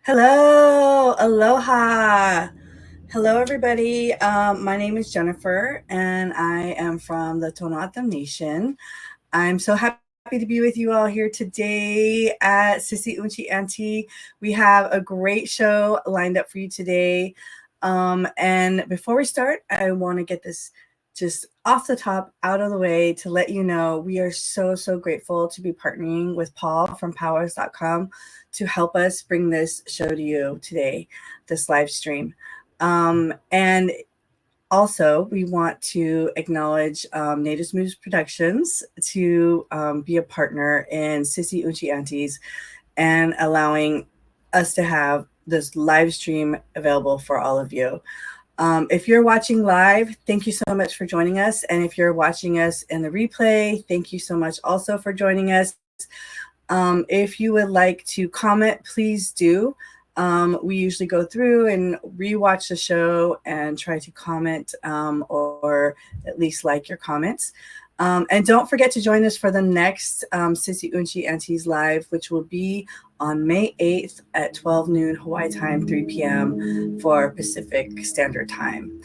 Hello, aloha. Hello, everybody. My name is Jennifer, and I am from the Tohono Nation. I'm so happy to be with you all here today at Sissy Unci Auntie. We have a great show lined up for you today. And before we start, I want to get this just off the top out of the way to let you know we are so grateful to be partnering with Paul from powers.com to help us bring this show to you today, this live stream. And also, we want to acknowledge Natives Moves Productions to be a partner in Sissy Unchi Aunties and allowing us to have this live stream available for all of you. If you're watching live, thank you so much for joining us. And if you're watching us in the replay, thank you so much also for joining us. If you would like to comment, please do. We usually go through and rewatch the show and try to comment or at least like your comments. And don't forget to join us for the next Sissy Unchi Aunties Live, which will be on May 8th at 12 noon Hawaii time, 3 p.m. for Pacific Standard Time.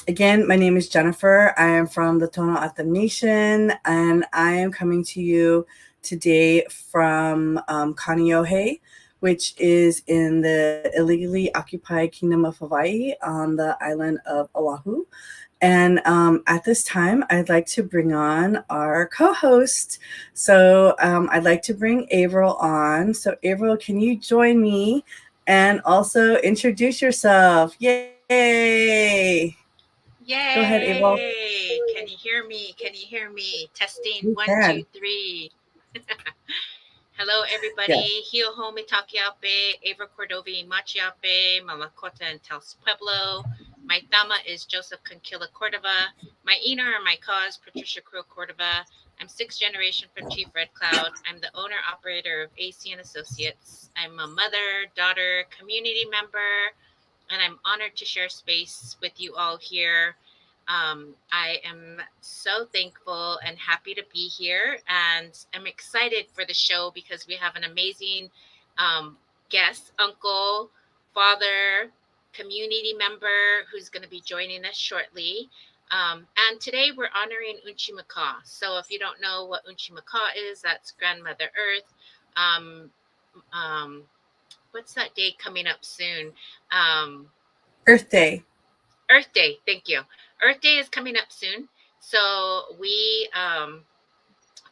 Again, my name is Jennifer. I am from the Tohono Nation, and I am coming to you today from Kaneohe, which is in the illegally occupied Kingdom of Hawaii on the island of Oahu. And at this time, I'd like to bring on our co-host. So I'd like to bring Avril on. So Avril, can you join me and also introduce yourself? Yay! Go ahead, Avril. Yay! Can you hear me? Can you hear me? Testing You one, two, can. three. Hello, Yeah. everybody. Hioho me takiape, Ava Cordovi machiape, Malakota and Tels Pueblo. My Thama is Joseph Conquilla Cordova. My Ina or my cause, Patricia Crow Cordova. I'm sixth generation from Chief Red Cloud. I'm the owner operator of AC and Associates. I'm a mother, daughter, community member, and I'm honored to share space with you all here. I am so thankful and happy to be here, and I'm excited for the show because we have an amazing um, guest, uncle, father, community member who's going to be joining us shortly. And today we're honoring Unci Maka. So if you don't know what Unci Maka is, that's Grandmother Earth. Um, um, what's that day coming up soon? Um, Earth Day. Earth Day. Thank you. Earth Day is coming up soon. So we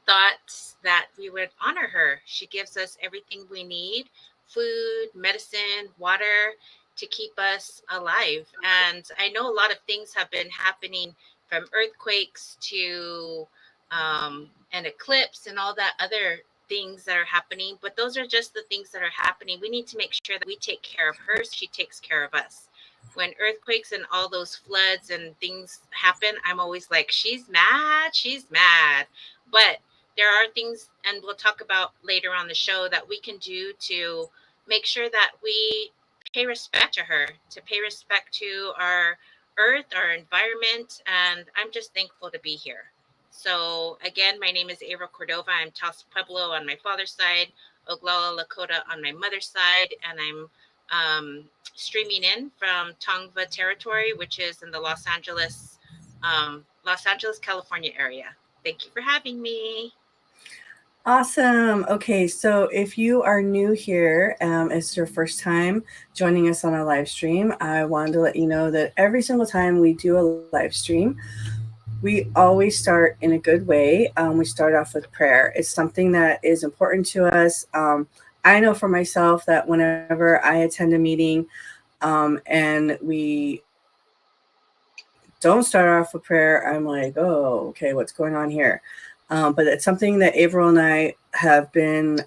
thought that we would honor her. She gives us everything we need: food, medicine, water to keep us alive. And I know a lot of things have been happening, from earthquakes to an eclipse and all that other things that are happening. But those are just the things that are happening. We need to make sure that we take care of her so she takes care of us. When earthquakes and all those floods and things happen, I'm always like, she's mad, she's mad. But there are things, and we'll talk about later on the show, that we can do to make sure that we pay respect to her, to pay respect to our earth, our environment. And I'm just thankful to be here. So again, my name is Avril Cordova. I'm Taos Pueblo on my father's side, Oglala Lakota on my mother's side, and I'm streaming in from Tongva territory, which is in the Los Angeles, California area. Thank you for having me. Awesome. Okay, so if you are new here, it's your first time joining us on our live stream, I wanted to let you know that every single time we do a live stream, we always start in a good way. We start off with prayer. It's something that is important to us. I know for myself that whenever I attend a meeting and we don't start off with prayer, I'm like, oh, okay, what's going on here? But it's something that April and I have been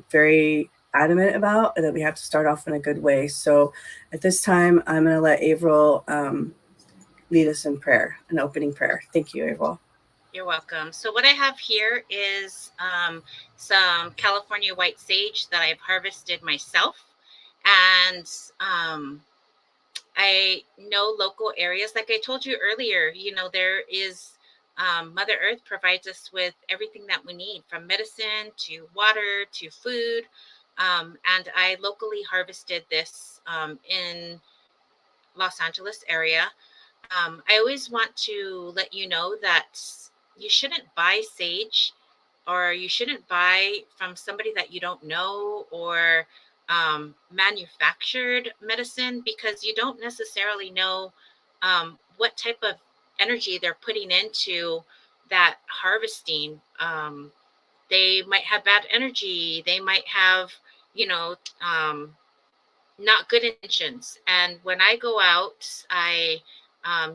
very adamant about, that we have to start off in a good way. So at this time, I'm going to let April lead us in prayer, an opening prayer. Thank you, April. You're welcome. So, what I have here is some California white sage that I've harvested myself. And I know local areas, like I told you earlier, there is Mother Earth provides us with everything that we need, from medicine to water to food. And I locally harvested this in Los Angeles area. I always want to let you know that you shouldn't buy sage, or you shouldn't buy from somebody that you don't know, or manufactured medicine, because you don't necessarily know what type of energy they're putting into that harvesting. They might have bad energy. They might have, you know, not good intentions. And when I go out, I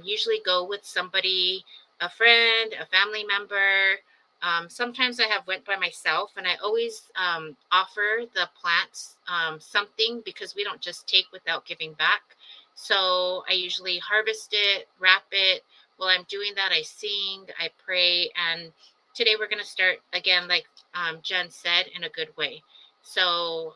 usually go with somebody, a friend, a family member. Sometimes I have went by myself, and I always offer the plants something, because we don't just take without giving back. So I usually harvest it, wrap it. While I'm doing that, I sing, I pray, and today we're going to start again, like Jen said, in a good way. So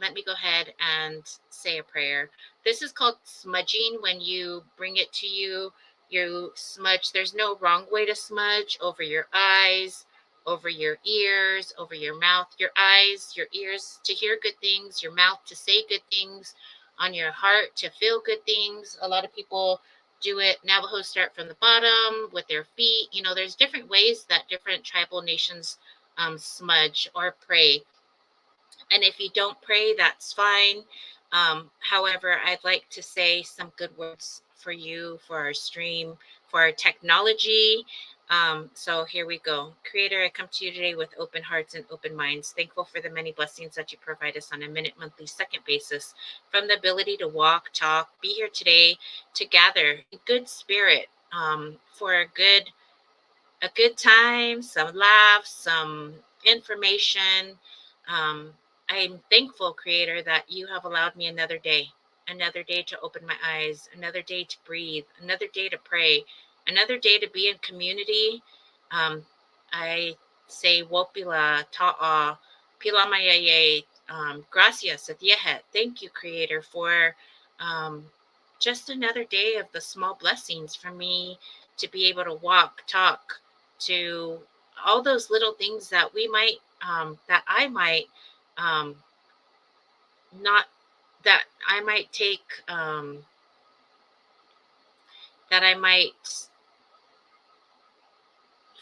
let me go ahead and say a prayer. This is called smudging. When you bring it to you, you smudge. There's no wrong way to smudge over your eyes, over your ears, over your mouth. Your eyes, your ears to hear good things, your mouth to say good things, on your heart to feel good things. A lot of people do it. Navajos start from the bottom with their feet. You know, there's different ways that different tribal nations smudge or pray. And if you don't pray, that's fine. However, I'd like to say some good words for you, for our stream, for our technology. So here we go. Creator, I come to you today with open hearts and open minds, thankful for the many blessings that you provide us on a minute, monthly, second basis, from the ability to walk, talk, be here today, to gather in good spirit, for a good time, some laughs, some information. Um, I'm thankful, Creator, that you have allowed me another day to open my eyes, another day to breathe, another day to pray, another day to be in community. Um, I say, Wopila, Ta'a, Pila Mayaye, Gracias, Atiehet. Thank you, Creator, for um, just another day of the small blessings for me to be able to walk, talk, to all those little things that we might that I might um not that I might take that I might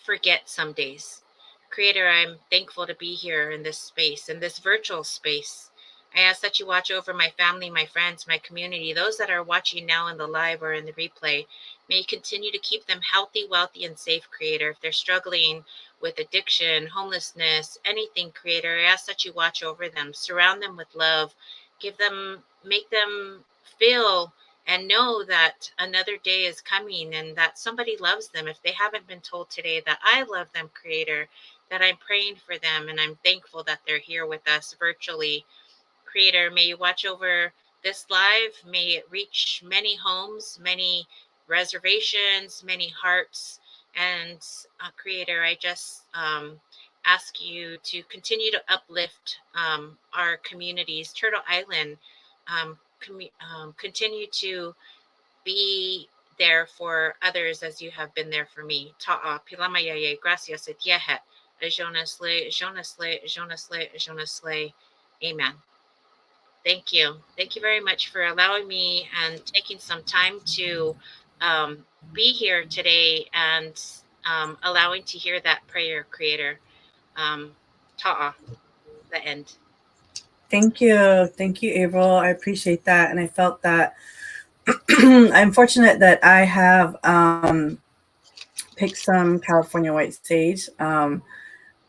forget some days. Creator, I'm thankful to be here in this space, in this virtual space. I ask that you watch over my family, my friends, my community, those that are watching now in the live or in the replay. May you continue to keep them healthy, wealthy, and safe, Creator. If they're struggling with addiction, homelessness, anything, Creator, I ask that you watch over them, surround them with love, make them feel and know that another day is coming, and that somebody loves them. If they haven't been told today that I love them, Creator, that I'm praying for them, and I'm thankful that they're here with us virtually. Creator, may you watch over this live. May it reach many homes, many reservations, many hearts. And Creator, I just ask you to continue to uplift our communities, Turtle Island. Continue to be there for others as you have been there for me. Ta'a, pilamayaye, gracias, etiehet, jonasle, jonasle, jonasle, jonasle. Amen. Thank you. Thank you very much for allowing me and taking some time to um, be here today, and allowing to hear that prayer, Creator. Um, Ta'a, the end. Thank you. Thank you, Avril. I appreciate that. And I felt that I'm fortunate that I have picked some California white sage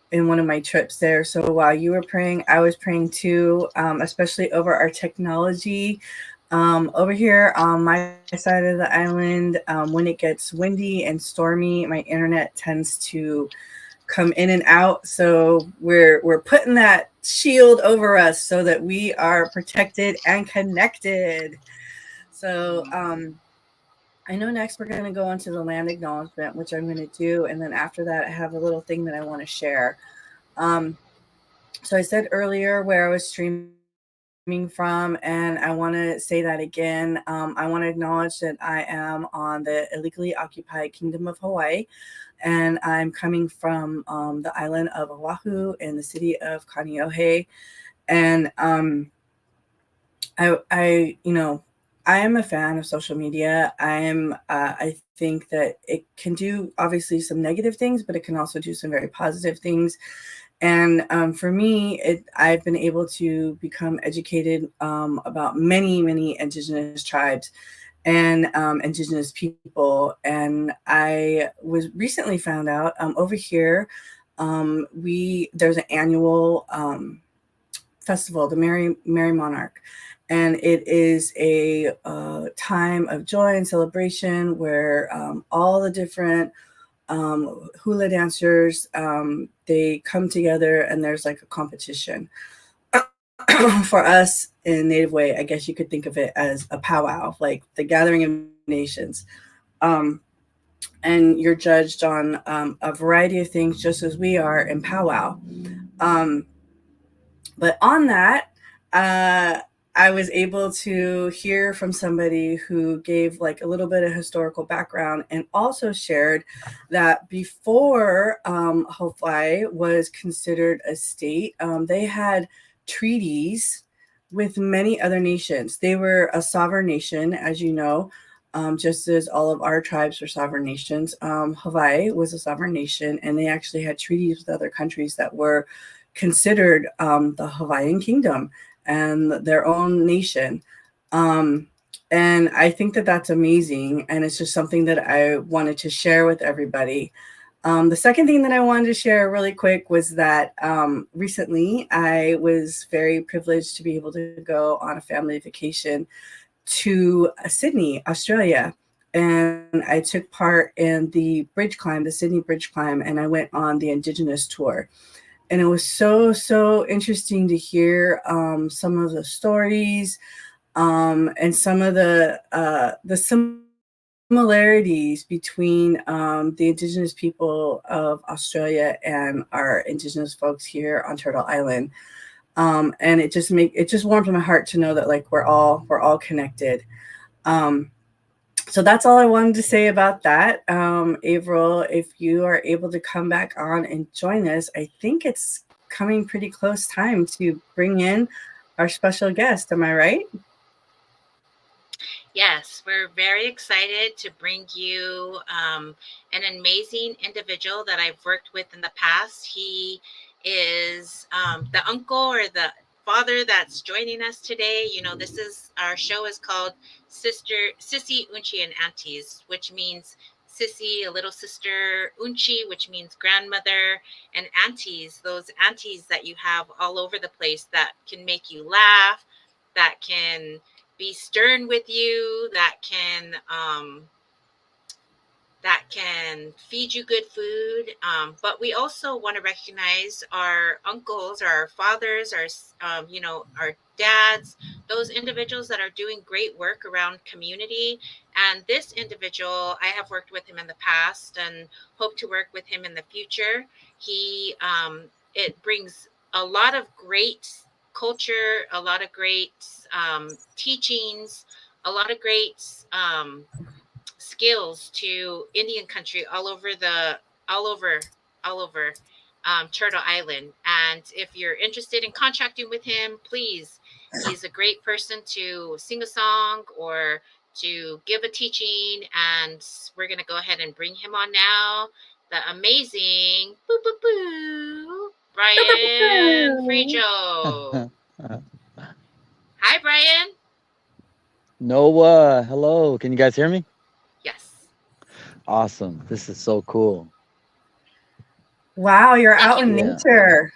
in one of my trips there. So while you were praying, I was praying too, especially over our technology. Over here on my side of the island, when it gets windy and stormy, my internet tends to come in and out. So we're putting that shield over us so that we are protected and connected. So I know next we're going to go on to the land acknowledgement, which I'm going to do, and then after that, I have a little thing that I want to share. Um, so I said earlier where I was streaming from, and I want to say that again. I want to acknowledge that I am on the illegally occupied Kingdom of Hawaii, and I'm coming from the island of Oahu in the city of Kaneohe. And I, I am a fan of social media. I think that it can do obviously some negative things, but it can also do some very positive things. And for me, I've been able to become educated about many, many indigenous tribes and indigenous people. And I was recently found out over here, we there's an annual festival, the Merry Monarch, and it is a time of joy and celebration where all the different hula dancers they come together, and there's like a competition. For us in Native way, I guess you could think of it as a powwow, like the gathering of nations. Um, and you're judged on a variety of things, just as we are in powwow. Um, but on that, uh, I was able to hear from somebody who gave like a little bit of historical background, and also shared that before Hawaii was considered a state, they had treaties with many other nations. They were a sovereign nation, as you know, just as all of our tribes were sovereign nations. Hawaii was a sovereign nation, and they actually had treaties with other countries that were considered the Hawaiian Kingdom and their own nation. Um, and I think that that's amazing. And it's just something that I wanted to share with everybody. The second thing that I wanted to share really quick was that recently I was very privileged to be able to go on a family vacation to Sydney, Australia. And I took part in the bridge climb, the Sydney Bridge climb, and I went on the Indigenous tour. And it was so interesting to hear some of the stories and some of the similarities between the Indigenous people of Australia and our Indigenous folks here on Turtle Island. And it just warmed my heart to know that like we're all connected. Um, so that's all I wanted to say about that. Avril, if you are able to come back on and join us, I think it's coming pretty close time to bring in our special guest. Am I right? Yes, we're very excited to bring you an amazing individual that I've worked with in the past. He is the uncle or the father that's joining us today. You know, this is our show is called Sissy, Unci, and Aunties, which means Sissy, a little sister, Unci, which means grandmother, and Aunties, those aunties that you have all over the place that can make you laugh, that can be stern with you, that can feed you good food. But we also want to recognize our uncles, our fathers, our dads, those individuals that are doing great work around community. And this individual, I have worked with him in the past and hope to work with him in the future. He, it brings a lot of great culture, a lot of great teachings, a lot of great skills to Indian country all over all over Turtle Island. And if you're interested in contracting with him, please, he's a great person to sing a song or to give a teaching. And we're gonna go ahead and bring him on now. The amazing boo boo boo Brian Frejo. Hi, Brian. Noah, hello. Can you guys hear me? Yes. Awesome. This is so cool. Wow, you're Thank out you. in Yeah. nature.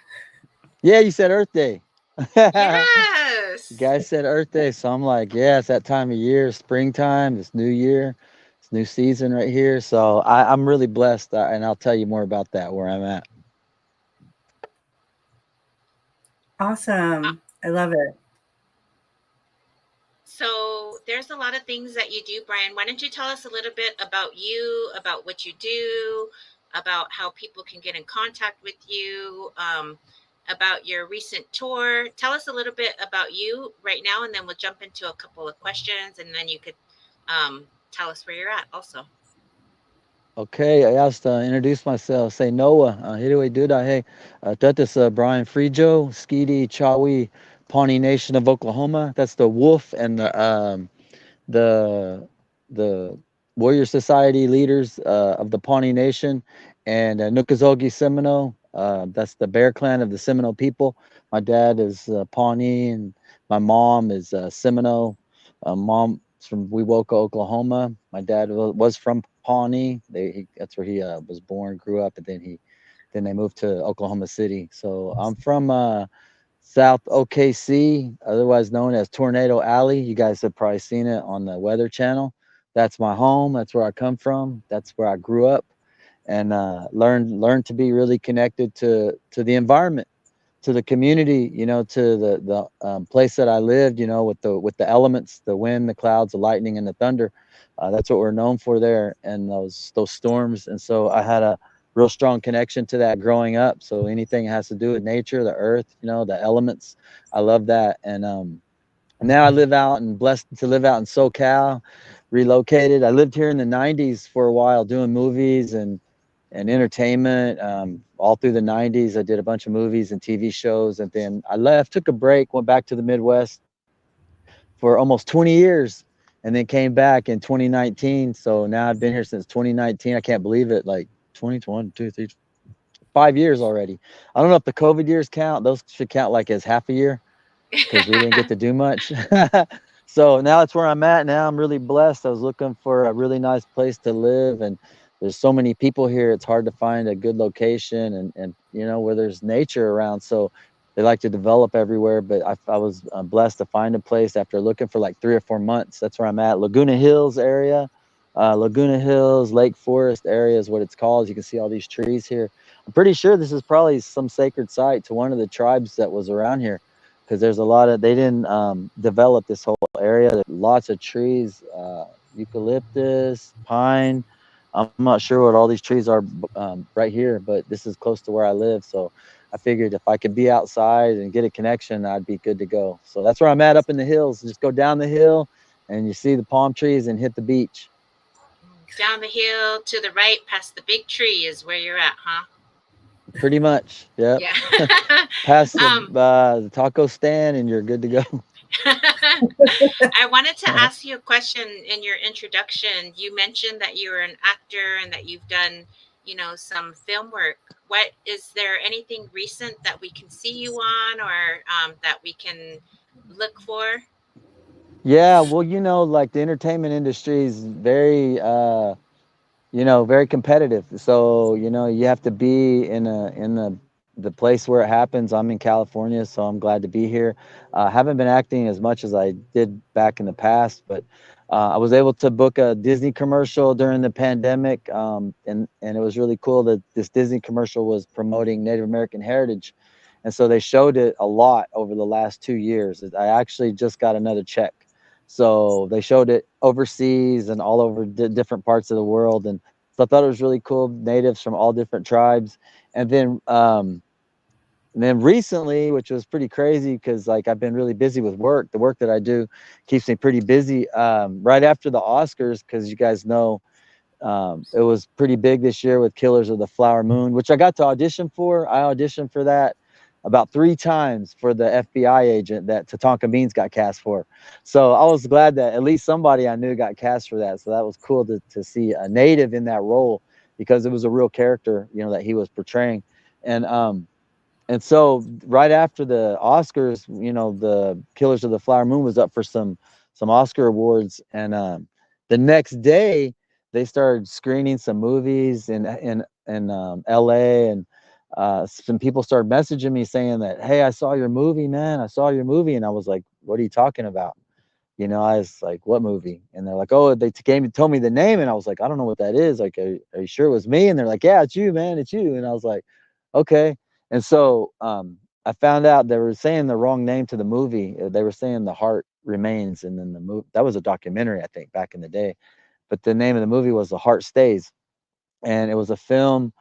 Yeah, you said Earth Day. You Yes. guys said Earth Day, so I'm like, yeah, it's that time of year, springtime, it's new year, it's new season right here. So I'm really blessed, and I'll tell you more about that where I'm at. Uh, Awesome. I love it. So there's a lot of things that you do, Brian. Why don't you tell us a little bit about you, about what you do, about how people can get in contact with you, about your recent tour. Tell us a little bit about you right now, and then we'll jump into a couple of questions, and then you could tell us where you're at also. Okay, I asked to introduce myself. Say Noah. Anyway, dude, hey, that is Brian Frejo, Skeety, Chawi, Pawnee Nation of Oklahoma. That's the wolf and the the Warrior Society leaders of the Pawnee Nation, and Nukazogi Seminole. That's the Bear Clan of the Seminole people. My dad is Pawnee, and my mom is Seminole. Mom's from Wewoka, Oklahoma. My dad was from Pawnee. That's where he was born, grew up, and then they moved to Oklahoma City. So I'm from South OKC, otherwise known as Tornado Alley. You guys have probably seen it on the Weather Channel. That's my home. That's where I come from. That's where I grew up, and learned to be really connected to the environment, to the community. To the place that I lived. With the elements, the wind, the clouds, the lightning, and the thunder. That's what we're known for there, and those storms. And so I had a real strong connection to that growing up. So anything that has to do with nature, the earth, the elements, I love that. And now I live out and blessed to live out in SoCal, relocated. I lived here in the 90s for a while doing movies and entertainment. All through the 90s, I did a bunch of movies and TV shows. And then I left, took a break, went back to the Midwest for almost 20 years, and then came back in 2019. So now I've been here since 2019. I can't believe it. Like 2021, 2, 3, 5 years already. I don't know if the COVID years count. Those should count like as half a year because we didn't get to do much. So now that's where I'm at. Now I'm really blessed. I was looking for a really nice place to live, and there's so many people here. It's hard to find a good location and where there's nature around. So they like to develop everywhere, but I was blessed to find a place after looking for like 3 or 4 months. That's where I'm at. Laguna Hills area. Laguna Hills, Lake Forest area is what it's called. You can see all these trees here. I'm pretty sure this is probably some sacred site to one of the tribes that was around here, because there's a lot of, they didn't develop this whole area. There's lots of trees, eucalyptus, pine. I'm not sure what all these trees are right here, but this is close to where I live. So I figured if I could be outside and get a connection, I'd be good to go. So that's where I'm at, up in the hills. Just go down the hill and you see the palm trees and hit the beach. Down the hill to the right, past the big tree, is where you're at, huh? Pretty much. Yep. Yeah. Past um, the taco stand and you're good to go. I wanted to ask you a question in your introduction. You mentioned that you were an actor and that you've done, some film work. What is there anything recent that we can see you on, or that we can look for? Yeah, well, like the entertainment industry is very very competitive. So, you have to be in the place where it happens. I'm in California, so I'm glad to be here. Haven't been acting as much as I did back in the past, but I was able to book a Disney commercial during the pandemic, and it was really cool that this Disney commercial was promoting Native American heritage, and so they showed it a lot over the last 2 years. I actually just got another check, so they showed it overseas and all over different parts of the world, and so I thought it was really cool. Natives from all different tribes, and then recently, which was pretty crazy because like I've been really busy with work. The work that I do keeps me pretty busy. Right after the Oscars, because you guys know, it was pretty big this year with Killers of the Flower Moon, which I got to audition for. I auditioned for that about 3 times for the FBI agent that Tatanka Means got cast for. So I was glad that at least somebody I knew got cast for that. So that was cool to see a native in that role, because it was a real character, that he was portraying. And so right after the Oscars, the Killers of the Flower Moon was up for some Oscar awards, and the next day they started screening some movies in LA, and some people started messaging me saying that, hey, I saw your movie, man. I saw your movie, and I was like, what are you talking about? I was like, what movie? And they're like, oh, they told me the name, and I was like, I don't know what that is. Like, are you sure it was me? And they're like, yeah, it's you, man, it's you. And I was like, okay. And so I found out they were saying the wrong name to the movie. They were saying The Heart Remains, and then the movie, that was a documentary, I think, back in the day. But the name of the movie was The Heart Stays, and it was a film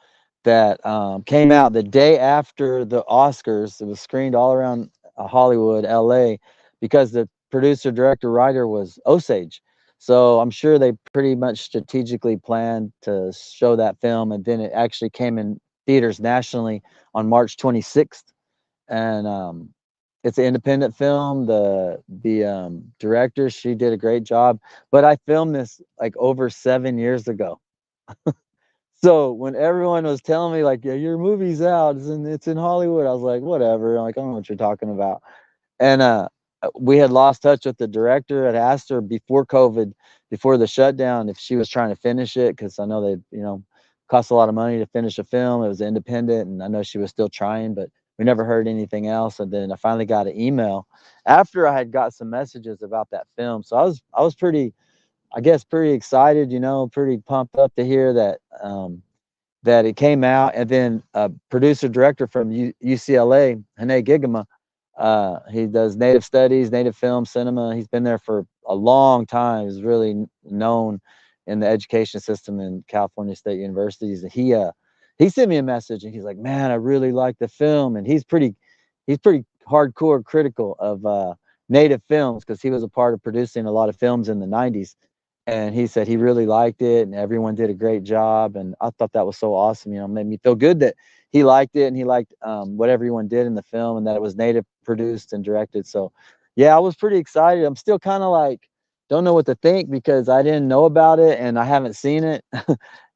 that came out the day after the Oscars. It was screened all around Hollywood, LA, because the producer, director, writer was Osage. So I'm sure they pretty much strategically planned to show that film, and then it actually came in theaters nationally on March 26th. And it's an independent film. The director, she did a great job, but I filmed this like over 7 years ago. So when everyone was telling me like, yeah, your movie's out, it's in Hollywood, I was like, whatever. I'm like, I don't know what you're talking about. And we had lost touch with the director. I'd asked her before COVID, before the shutdown, if she was trying to finish it, because I know they, cost a lot of money to finish a film. It was independent, and I know she was still trying, but we never heard anything else. And then I finally got an email after I had got some messages about that film. So I was pretty, I guess, pretty excited, pretty pumped up to hear that it came out. And then producer director from UCLA, Hane Gigama, he does native studies, native film, cinema. He's been there for a long time. He's really known in the education system in California State Universities. And he sent me a message, and he's like, "Man, I really like the film." And he's pretty hardcore critical of native films, because he was a part of producing a lot of films in the 90s. And he said he really liked it, and everyone did a great job. And I thought that was so awesome. Made me feel good that he liked it, and he liked what everyone did in the film, and that it was native produced and directed. So yeah, I was pretty excited. I'm still kind of like, don't know what to think, because I didn't know about it and I haven't seen it.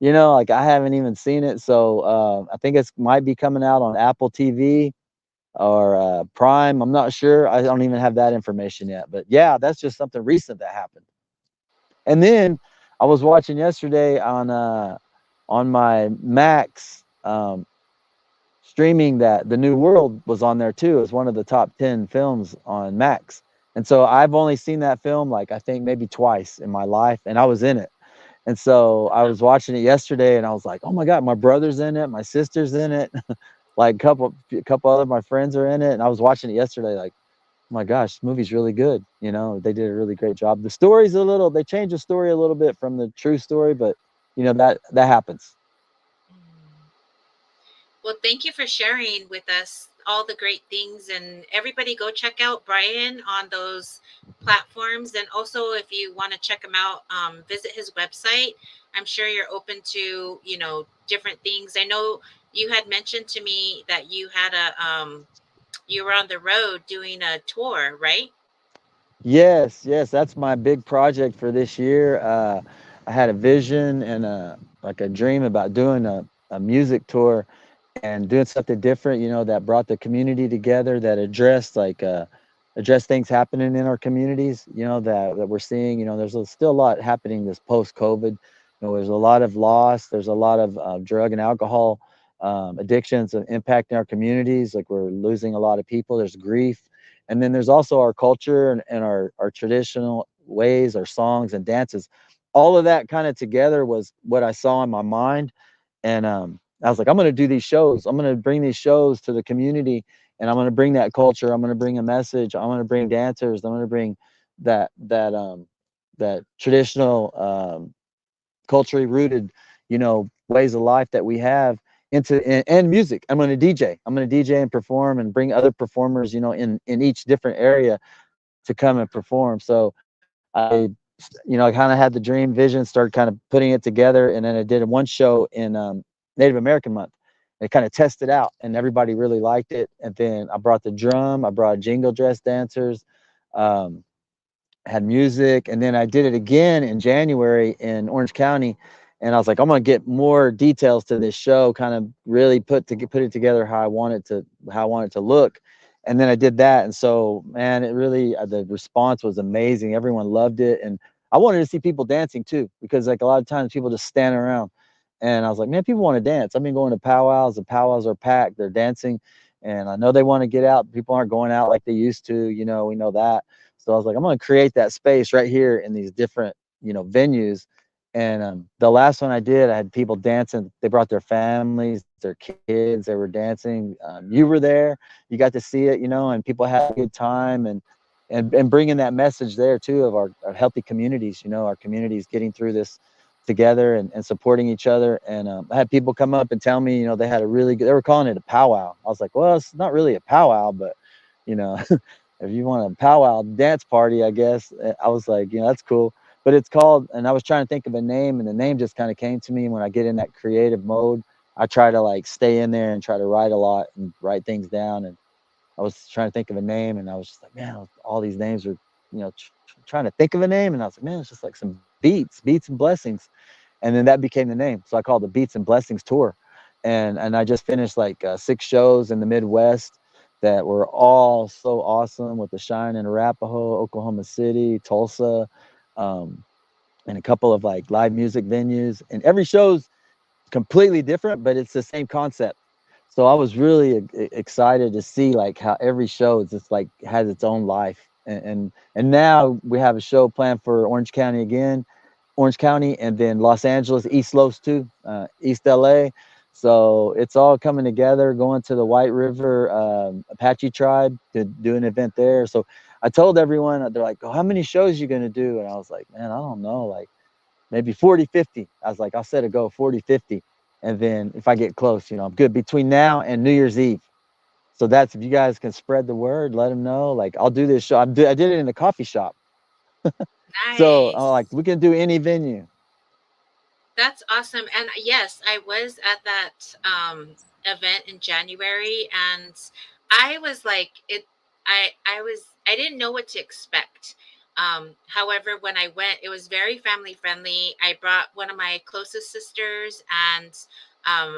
Like I haven't even seen it. So I think it's might be coming out on Apple TV or Prime. I'm not sure. I don't even have that information yet. But yeah, that's just something recent that happened. And then I was watching yesterday on my Max, streaming, that The New World was on there too. It's one of the top 10 films on Max. And so I've only seen that film like, I think, maybe twice in my life, and I was in it. And so I was watching it yesterday, and I was like, oh my God, my brother's in it, my sister's in it, like a couple other my friends are in it. And I was watching it yesterday, like, oh my gosh, this movie's really good. They did a really great job. The story's they changed the story a little bit from the true story, but that happens. Well, thank you for sharing with us all the great things. And everybody go check out Brian on those platforms. And also, if you want to check him out, visit his website. I'm sure you're open to, different things. I know you had mentioned to me that you were on the road doing a tour, right? Yes, that's my big project for this year. I had a vision and a dream about doing a music tour and doing something different, that brought the community together, that addressed things happening in our communities, that we're seeing. There's still a lot happening this post COVID. There's a lot of loss. There's a lot of drug and alcohol addictions impacting our communities. Like, we're losing a lot of people. There's grief. And then there's also our culture and our traditional ways, our songs and dances. All of that kind of together was what I saw in my mind. And I was like, I'm going to do these shows. I'm going to bring these shows to the community, and I'm going to bring that culture. I'm going to bring a message. I'm going to bring dancers. I'm going to bring that traditional, culturally rooted, ways of life that we have and music. I'm going to DJ. I'm going to DJ and perform and bring other performers, in each different area to come and perform. So I kind of had the dream vision, started kind of putting it together. And then I did one show in Native American month. And kind of tested out, and everybody really liked it. And then I brought the drum, I brought jingle dress dancers, um, had music. And then I did it again in January in Orange County. And I was like, I'm gonna get more details to this show, kind of really put it together how I want it to look. And then I did that. And so, man, it really, the response was amazing. Everyone loved it. And I wanted to see people dancing too, because like a lot of times people just stand around. And I was like, man, people want to dance. I've been going to powwows. The powwows are packed. They're dancing. And I know they want to get out. People aren't going out like they used to, we know that. So I was like, I'm going to create that space right here in these different, venues. And the last one I did, I had people dancing. They brought their families, their kids. They were dancing. You were there. You got to see it, and people had a good time. And bringing that message there too of our healthy communities, our communities getting through this together and supporting each other. And I had people come up and tell me, they had a really good, they were calling it a powwow. I was like, well, it's not really a powwow, but if you want a powwow dance party, I guess. I was like, that's cool. but it's called, and I was trying to think of a name, and the name just kind of came to me when I get in that creative mode. I try to like stay in there and try to write a lot and write things down. And I was trying to think of a name, and I was just like, man, all these names are, trying to think of a name, and I was like, man, it's just like some beats and blessings, and then that became the name. So I called the Beats and Blessings Tour, and I just finished like 6 shows in the Midwest that were all so awesome with the Shine in Arapahoe, Oklahoma City, Tulsa, um, and a couple of like live music venues, and every show's completely different, but it's the same concept. So I was really excited to see like how every show is just like has its own life. And now we have a show planned for Orange County again, Orange County, and then Los Angeles, East Los too, East LA. So it's all coming together, going to the White River Apache tribe to do an event there. So I told everyone, they're like, oh, how many shows you going to do? And I was like, man, I don't know, like maybe 40, 50. I was like, I'll set a goal 40, 50. And then if I get close, I'm good between now and New Year's Eve. So that's, if you guys can spread the word, let them know. Like, I'll do this show. I did it in the coffee shop. So I'm like, Nice. we can do any venue. That's awesome. And yes, I was at that event in January, and I was like it I didn't know what to expect. However, when I went, it was very family friendly. I brought one of my closest sisters and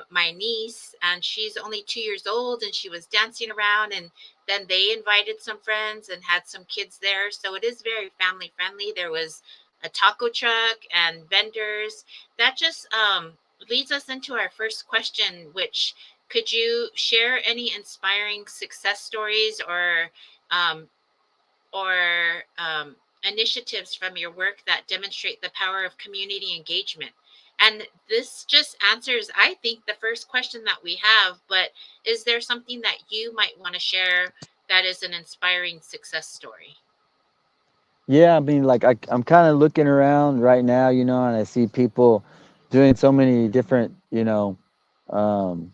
my niece, and she's only 2 years old, and she was dancing around, and then they invited some friends and had some kids there. So it is very family friendly. There was a taco truck and vendors. That just leads us into our first question, which, could you share any inspiring success stories um, or initiatives from your work that demonstrate the power of community engagement? And this just answers, I think, the first question that we have. But is there something that you might want to share that is an inspiring success story? Yeah, I mean, like I'm kind of looking around right now, and I see people doing so many different, um,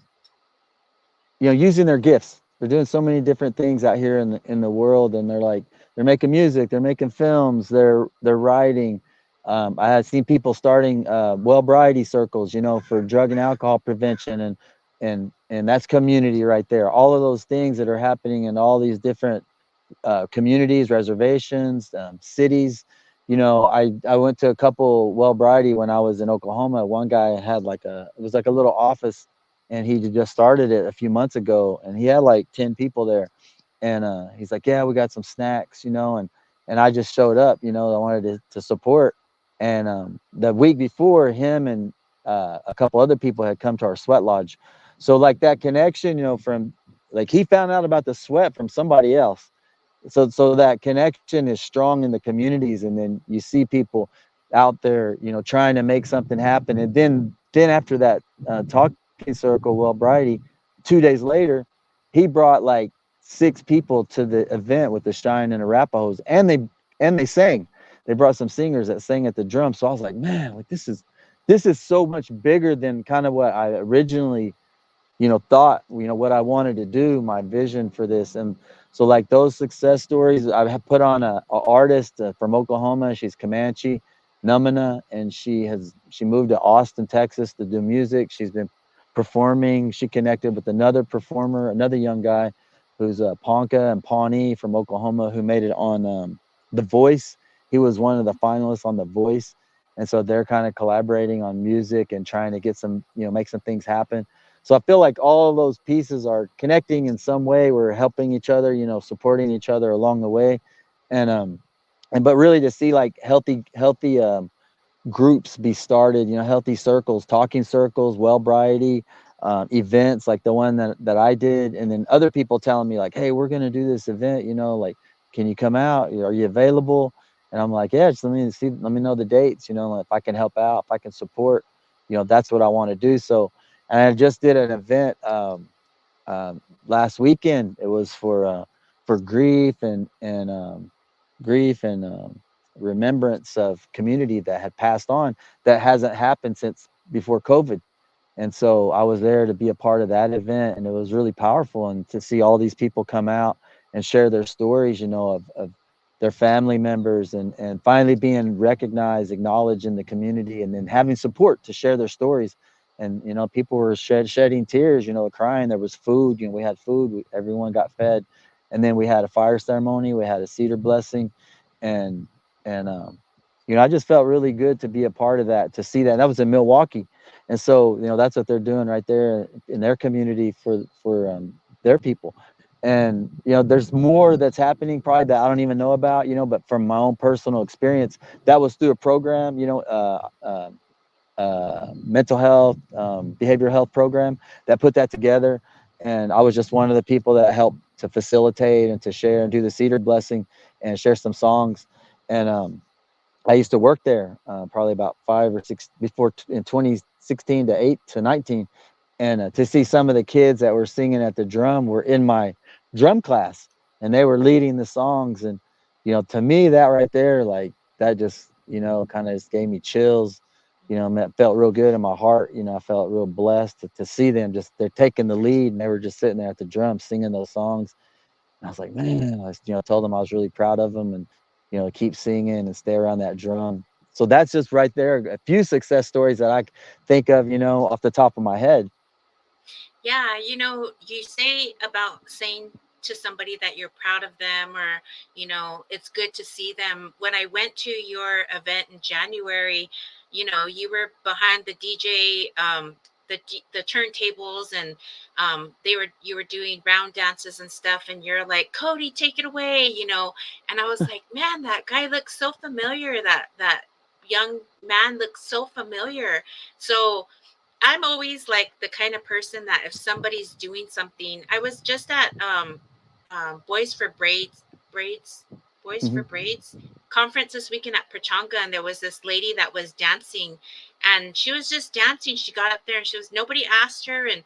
using their gifts. They're doing so many different things out here in the world, and they're making music, they're making films, they're writing. I have seen people starting well-briety circles, for drug and alcohol prevention, and that's community right there. All of those things that are happening in all these different communities, reservations, cities. I went to a couple well-briety when I was in Oklahoma. One guy had it was like a little office, and he just started it a few months ago, and he had like 10 people there. And he's like, yeah, we got some snacks, and I just showed up, I wanted to support. And the week before, him and a couple other people had come to our sweat lodge. So like that connection, from like he found out about the sweat from somebody else. So that connection is strong in the communities, and then you see people out there, trying to make something happen. And then after that talking circle, well, Brighty, 2 days later, he brought like 6 people to the event with the Shine and Arapahoes, and they sang. They brought some singers that sang at the drum. So I was like, man, like this is so much bigger than kind of what I originally thought, what I wanted to do, my vision for this. And so like those success stories, I have put on a artist from Oklahoma. She's Comanche, Numina, and she moved to Austin, Texas to do music. She's been performing. She connected with another performer, another young guy who's Ponca and Pawnee from Oklahoma, who made it on The Voice. He was one of the finalists on The Voice. And so they're kind of collaborating on music and trying to get some, make some things happen. So I feel like all of those pieces are connecting in some way. We're helping each other, supporting each other along the way. And but really to see like healthy groups be started, healthy circles, talking circles, well-briety, events like the one that I did. And then other people telling me like, hey, we're going to do this event, like, can you come out? Are you available? And I'm like, yeah, just let me know the dates, if I can help out, if I can support, that's what I want to do. So, and I just did an event last weekend. It was for grief and remembrance of community that had passed on, that hasn't happened since before COVID. And so I was there to be a part of that event, and it was really powerful. And to see all these people come out and share their stories, of their family members, and finally being recognized, acknowledged in the community, and then having support to share their stories. And people were shedding tears, crying. There was food, we had food, everyone got fed. And then we had a fire ceremony, we had a cedar blessing, and I just felt really good to be a part of that, to see that. That was in Milwaukee. And so that's what they're doing right there in their community for their people. And there's more that's happening probably that I don't even know about, but from my own personal experience, that was through a program, mental health, behavioral health program that put that together. And I was just one of the people that helped to facilitate and to share and do the cedar blessing and share some songs. And I used to work there probably about 5 or 6 before in 2016 to 8 to 19. And to see some of the kids that were singing at the drum were in my drum class, and they were leading the songs. And to me, that right there, like, that just kind of just gave me chills. It felt real good in my heart. I felt real blessed to see them, just they're taking the lead, and they were just sitting there at the drum singing those songs. And I was like, man, I told them I was really proud of them, and keep singing and stay around that drum. So that's just right there a few success stories that I think of off the top of my head. Yeah, you say about saying to somebody that you're proud of them, or, it's good to see them. When I went to your event in January, you were behind the DJ, the turntables, and you were doing round dances and stuff, and you're like, Cody, take it away, and I was like, man, that guy looks so familiar. That young man looks so familiar. So I'm always like the kind of person that if somebody's doing something, I was just at Boys for Braids, Boys for Mm-hmm. Braids conference this weekend at Pachanga, and there was this lady that was dancing, and she was just dancing. She got up there, and nobody asked her, and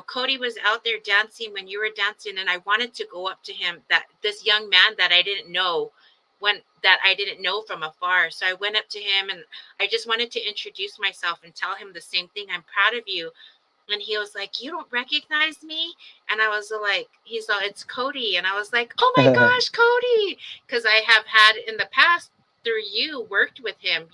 Cody was out there dancing when you were dancing, and I wanted to go up to him, that this young man that I didn't know, from afar. So I went up to him, and I just wanted to introduce myself and tell him the same thing. I'm proud of you. And he was like, you don't recognize me? And I was like, he's like, it's Cody. And I was like, oh my gosh, Cody. Because I have had in the past through you worked with him,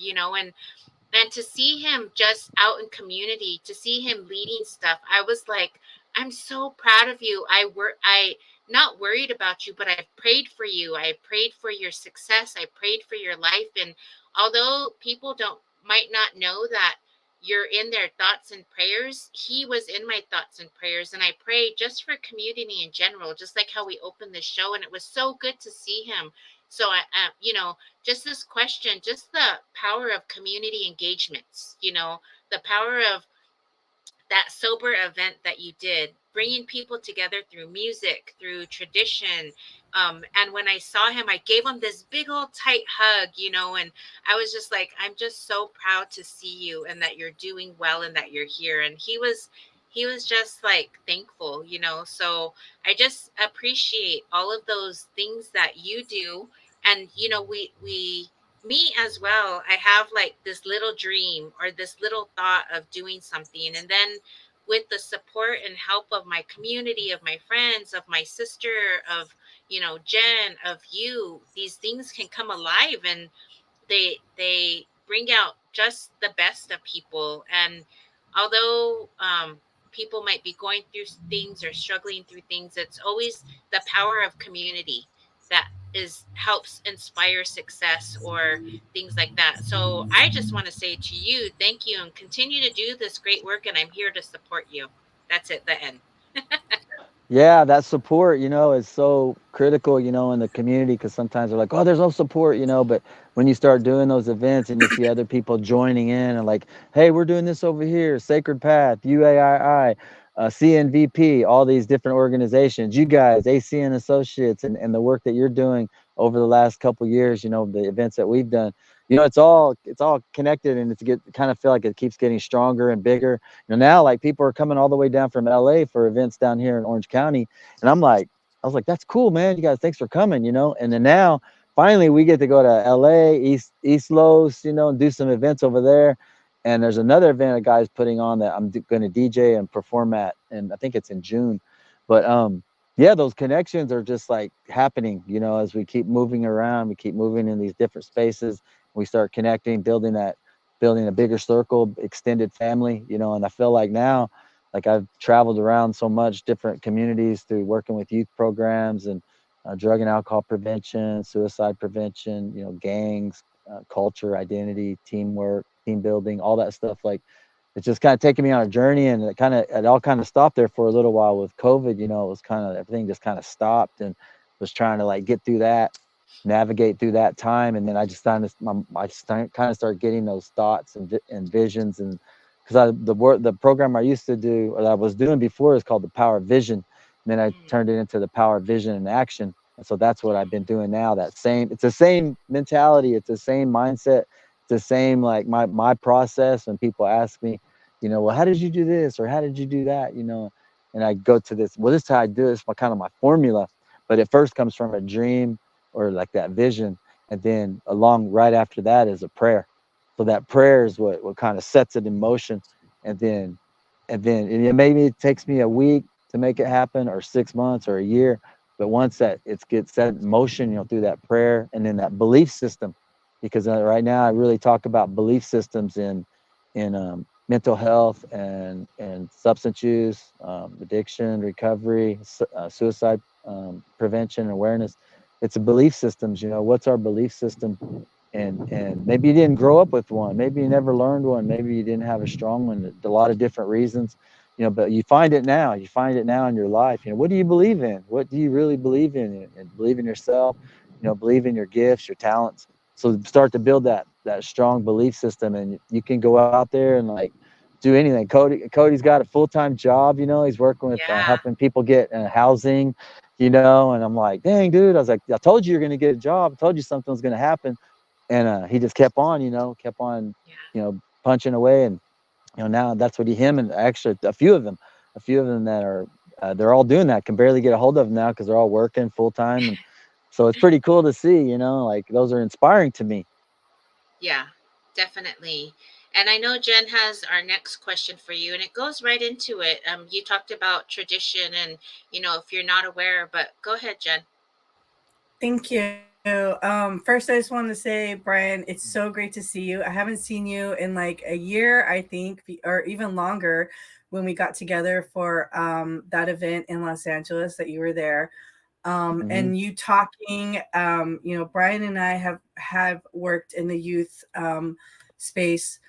and to see him just out in community, to see him leading stuff, I was like, I'm so proud of you. I not worried about you, but I prayed for you. I prayed for your success. I prayed for your life. And although people don't might not know that you're in their thoughts and prayers, he was in my thoughts and prayers. And I pray just for community in general, just like how we opened the show. And it was so good to see him. So just this question, just the power of community engagements, the power of that sober event that you did, bringing people together through music, through tradition. And when I saw him, I gave him this big old tight hug, and I was just like, I'm just so proud to see you, and that you're doing well, and that you're here. And he was just like thankful, So I just appreciate all of those things that you do. And we me as well, I have like this little dream or this little thought of doing something, and then with the support and help of my community, of my friends, of my sister, of Jen, of you, these things can come alive, and they bring out just the best of people. And although people might be going through things or struggling through things, it's always the power of community that is helps inspire success or things like that. So I just want to say to you, thank you, and continue to do this great work, and I'm here to support you. That's it, the end. Yeah, that support, is so critical, in the community, because sometimes they're like, oh, there's no support, but when you start doing those events and you see other people joining in and like, hey, we're doing this over here, Sacred Path, UAII, CNVP, all these different organizations, you guys, ACN Associates, and the work that you're doing over the last couple of years, the events that we've done, it's all connected, and kind of feel like it keeps getting stronger and bigger. Now, like, people are coming all the way down from LA for events down here in Orange County. And I was like, that's cool, man. You guys, thanks for coming, And then now finally we get to go to LA, East Los, and do some events over there. And there's another event a guy's putting on that I'm going to DJ and perform at, and I think it's in June. But yeah, those connections are just like happening, you know, as we keep moving around, we keep moving in these different spaces, we start connecting, building a bigger circle, extended family, you know. And I feel like now, like I've traveled around so much different communities through working with youth programs and drug and alcohol prevention, suicide prevention, you know, gangs, culture, identity, teamwork, team building, all that stuff. Like it's just kind of taking me on a journey, and it all kind of stopped there for a little while with COVID. You know, it was kind of, everything just kind of stopped, and was trying to like get through that, navigate through that time. And then I just kind of kind of started getting those thoughts and visions. And because the program I used to do, or that I was doing before, is called the Power of Vision, and then I Mm. turned it into the Power of Vision and Action. And so that's what I've been doing now. It's the same mentality, it's the same mindset, it's the same, like my process. When people ask me, you know, well, how did you do this, or how did you do that, you know, and I go to this, well, this is how I do it. It's my kind of my formula, but it first comes from a dream or like that vision, and then along right after that is a prayer. So that prayer is what kind of sets it in motion, and then and maybe it takes me a week to make it happen, or 6 months, or a year. But once that it gets set in motion, you know, through that prayer and then that belief system, because right now I really talk about belief systems in mental health and substance use, addiction, recovery, suicide prevention, awareness. It's a belief systems. You know, what's our belief system? And maybe you didn't grow up with one. Maybe you never learned one. Maybe you didn't have a strong one. A lot of different reasons, you know. But you find it now. You find it now in your life. You know, what do you believe in? What do you really believe in? And believe in yourself. You know, believe in your gifts, your talents. So start to build that strong belief system, and you can go out there and like do anything. Cody's got a full-time job. You know, he's working with Yeah. helping people get housing. You know, and I'm like, dang, dude. I was like, I told you you're gonna get a job. I told you something was gonna happen. And he just kept on, you know, Yeah. punching away. And you know, now that's what him and actually a few of them that are they're all doing that, can barely get a hold of them now because they're all working full time. And so it's pretty cool to see, you know, like those are inspiring to me. Yeah, definitely. And I know Jen has our next question for you, and it goes right into it. You talked about tradition, and if you're not aware, but go ahead, Jen. Thank you. First, I just want to say, Brian, it's so great to see you. I haven't seen you in like a year, I think, or even longer, when we got together for that event in Los Angeles that you were there. Hmm. And you talking, Brian and I have worked in the youth space.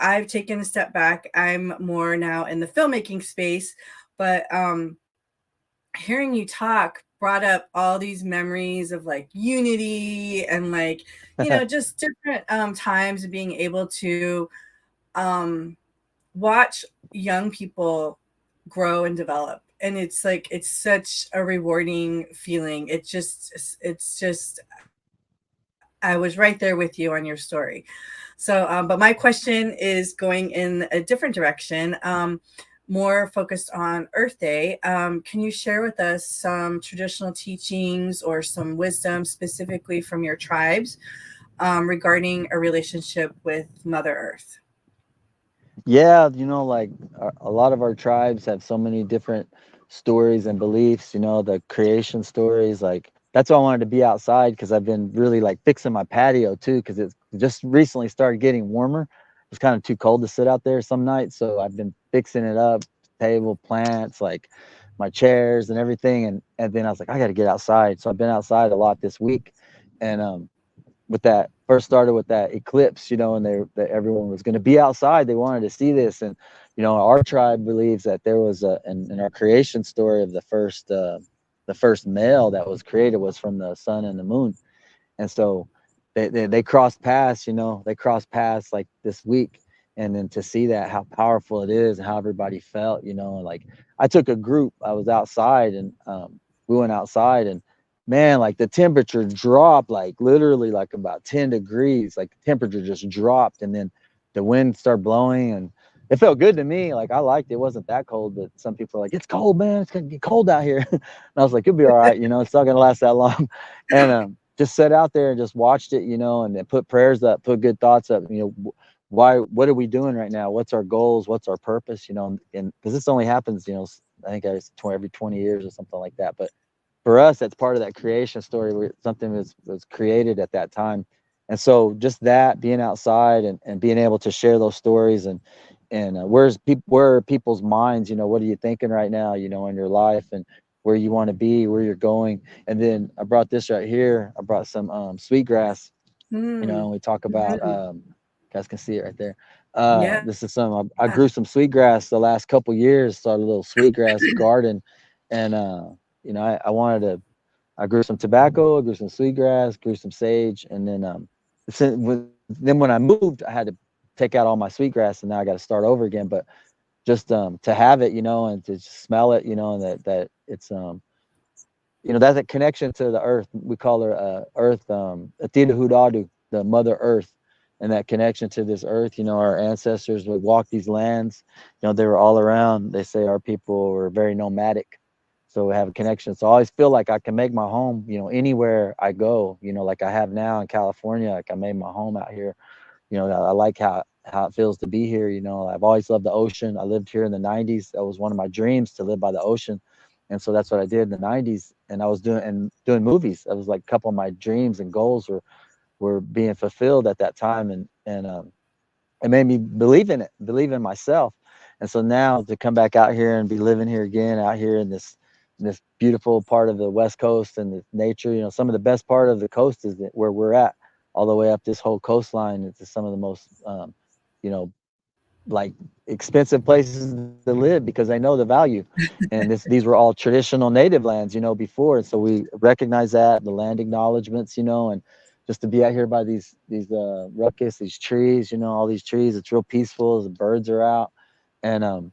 I've taken a step back. I'm more now in the filmmaking space, but hearing you talk brought up all these memories of like unity and like just different times of being able to um watch young people grow and develop. And it's like it's such a rewarding feeling. It's just I was right there with you on your story. So, but my question is going in a different direction, more focused on Earth Day. Can you share with us some traditional teachings or some wisdom specifically from your tribes regarding a relationship with Mother Earth? Yeah, you know, like a lot of our tribes have so many different stories and beliefs, you know, the creation stories. Like that's why I wanted to be outside, because I've been really like fixing my patio too, because it's just recently started getting warmer. It's kind of too cold to sit out there some nights. So I've been fixing it up, table, plants, like my chairs and everything. And then I was like, I got to get outside. So I've been outside a lot this week. And with that, first started with that eclipse, you know, and that everyone was going to be outside. They wanted to see this. And you know, our tribe believes that there was in our creation story of the first male that was created was from the sun and the moon. And so they crossed paths, you know, they crossed paths like this week. And then to see that, how powerful it is and how everybody felt, you know. And like I took a group, I was outside, and we went outside, and man, like the temperature dropped like literally like about 10 degrees. Like the temperature just dropped, and then the wind started blowing, and it felt good to me. Like I liked it. It wasn't that cold, but some people are like, it's cold, man, it's gonna get cold out here. And I was like, it'll be all right, you know, it's not gonna last that long. And just sat out there and just watched it, you know, and then put prayers up, put good thoughts up, you know. What are we doing right now? What's our goals? What's our purpose? You know, and because this only happens, you know, I think every 20 years or something like that. But for us, that's part of that creation story where something was created at that time. And so just that being outside and being able to share those stories and where are people's minds, what are you thinking right now, in your life and where you want to be, where you're going. And then I brought this right here. I brought some sweetgrass, and we talk about, guys can see it right there. Yeah. This is I grew some sweetgrass the last couple years, started a little sweetgrass garden. And, I grew some tobacco, I grew some sweetgrass, grew some sage. And then when I moved, I had to take out all my sweetgrass and now I got to start over again. But just, to have it, and to smell it, and that it's, that's a connection to the earth. We call her earth, Atida Hudadu, the mother earth, and that connection to this earth. Our ancestors would walk these lands. They were all around. They say our people were very nomadic, so we have a connection. So I always feel like I can make my home, anywhere I go. Like I have now in California, like I made my home out here. I like how it feels to be here. I've always loved the ocean. I lived here in the 90s. That was one of my dreams, to live by the ocean. And so that's what I did in the 90s. And I was doing movies. That was like a couple of my dreams and goals were being fulfilled at that time. And it made me believe in it, believe in myself. And so now to come back out here and be living here again, out here in this beautiful part of the West Coast and the nature, some of the best part of the coast is where we're at, all the way up this whole coastline. It's some of the most, you know, like expensive places to live because they know the value. And these were all traditional native lands, before. And so we recognize that, the land acknowledgements, and just to be out here by these ruckus, these trees, all these trees, it's real peaceful. The birds are out. And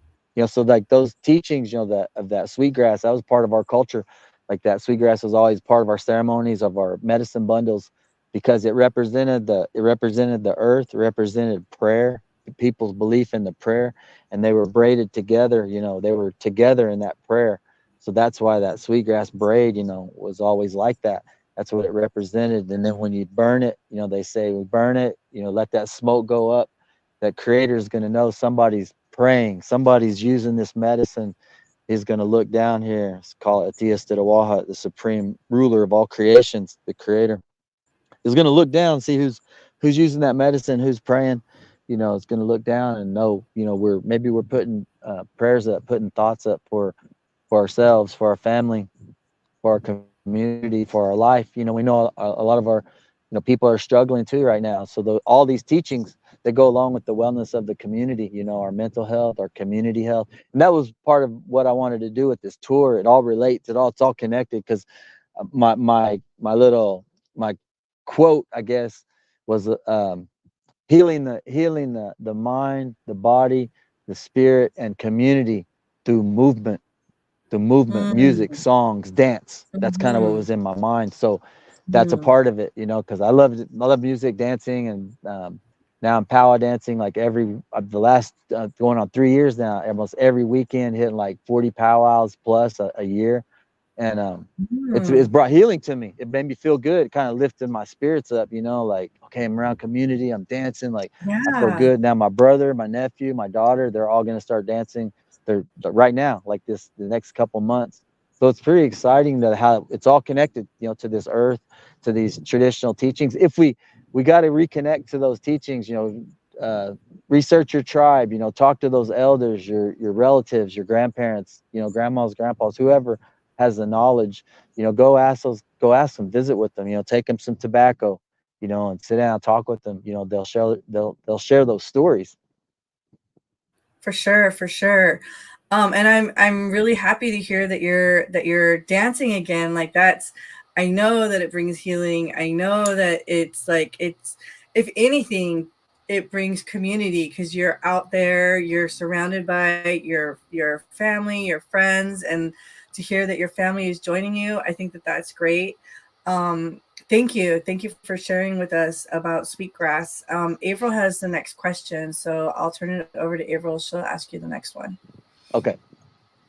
so like those teachings, that of that sweetgrass, that was part of our culture. Like that sweetgrass was always part of our ceremonies, of our medicine bundles, because it represented the earth, it represented prayer, people's belief in the prayer, and they were braided together. They were together in that prayer. So that's why that sweetgrass braid, was always like that. That's what it represented. And then when you burn it, they say we burn it, let that smoke go up. That creator is going to know somebody's praying, somebody's using this medicine. He's going to look down here. It's called Atias Titawaha, the supreme ruler of all creations, the creator. Is going to look down and see who's using that medicine, who's praying. It's going to look down and know, we're putting prayers up, putting thoughts up for ourselves, for our family, for our community, for our life. We know a lot of our, people are struggling too right now. So all these teachings that go along with the wellness of the community, our mental health, our community health. And that was part of what I wanted to do with this tour. It all relates. It's all connected, because my quote, I guess, was healing the mind, the body, the spirit, and community through movement, music, songs, dance. That's kind of what was in my mind. So that's a part of it, because I love music, dancing, and now I'm power dancing like the last going on 3 years now, almost every weekend, hitting like 40 powwows plus a year. And it's brought healing to me. It made me feel good. It kind of lifted my spirits up, like, okay, I'm around community, I'm dancing, like I feel good. Now my brother, my nephew, my daughter, they're all going to start dancing. They're right now, like the next couple months. So it's pretty exciting that how it's all connected, to this earth, to these traditional teachings. If we got to reconnect to those teachings, research your tribe, talk to those elders, your relatives, your grandparents, grandmas, grandpas, whoever has the knowledge, go ask them, visit with them, take them some tobacco, and sit down, talk with them. They'll share those stories. For sure, for sure. And I'm really happy to hear that you're dancing again. Like I know that it brings healing. I know that it's if anything, it brings community because you're out there, you're surrounded by your family, your friends, and to hear that your family is joining you, I think that that's great. Um, Thank you. Thank you for sharing with us about sweetgrass. Avril has the next question, so I'll turn it over to Avril. She'll ask you the next one. Okay.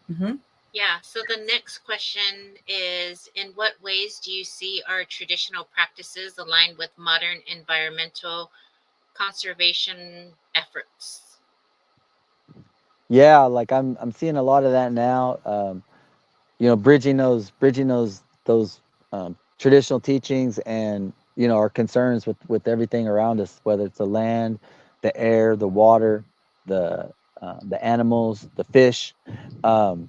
Mm-hmm. Yeah, so the next question is, in what ways do you see our traditional practices aligned with modern environmental conservation efforts? Yeah, like I'm seeing a lot of that now. You know, bridging those traditional teachings and, you know, our concerns with everything around us, whether it's the land, the air, the water, the the animals, the fish. Um,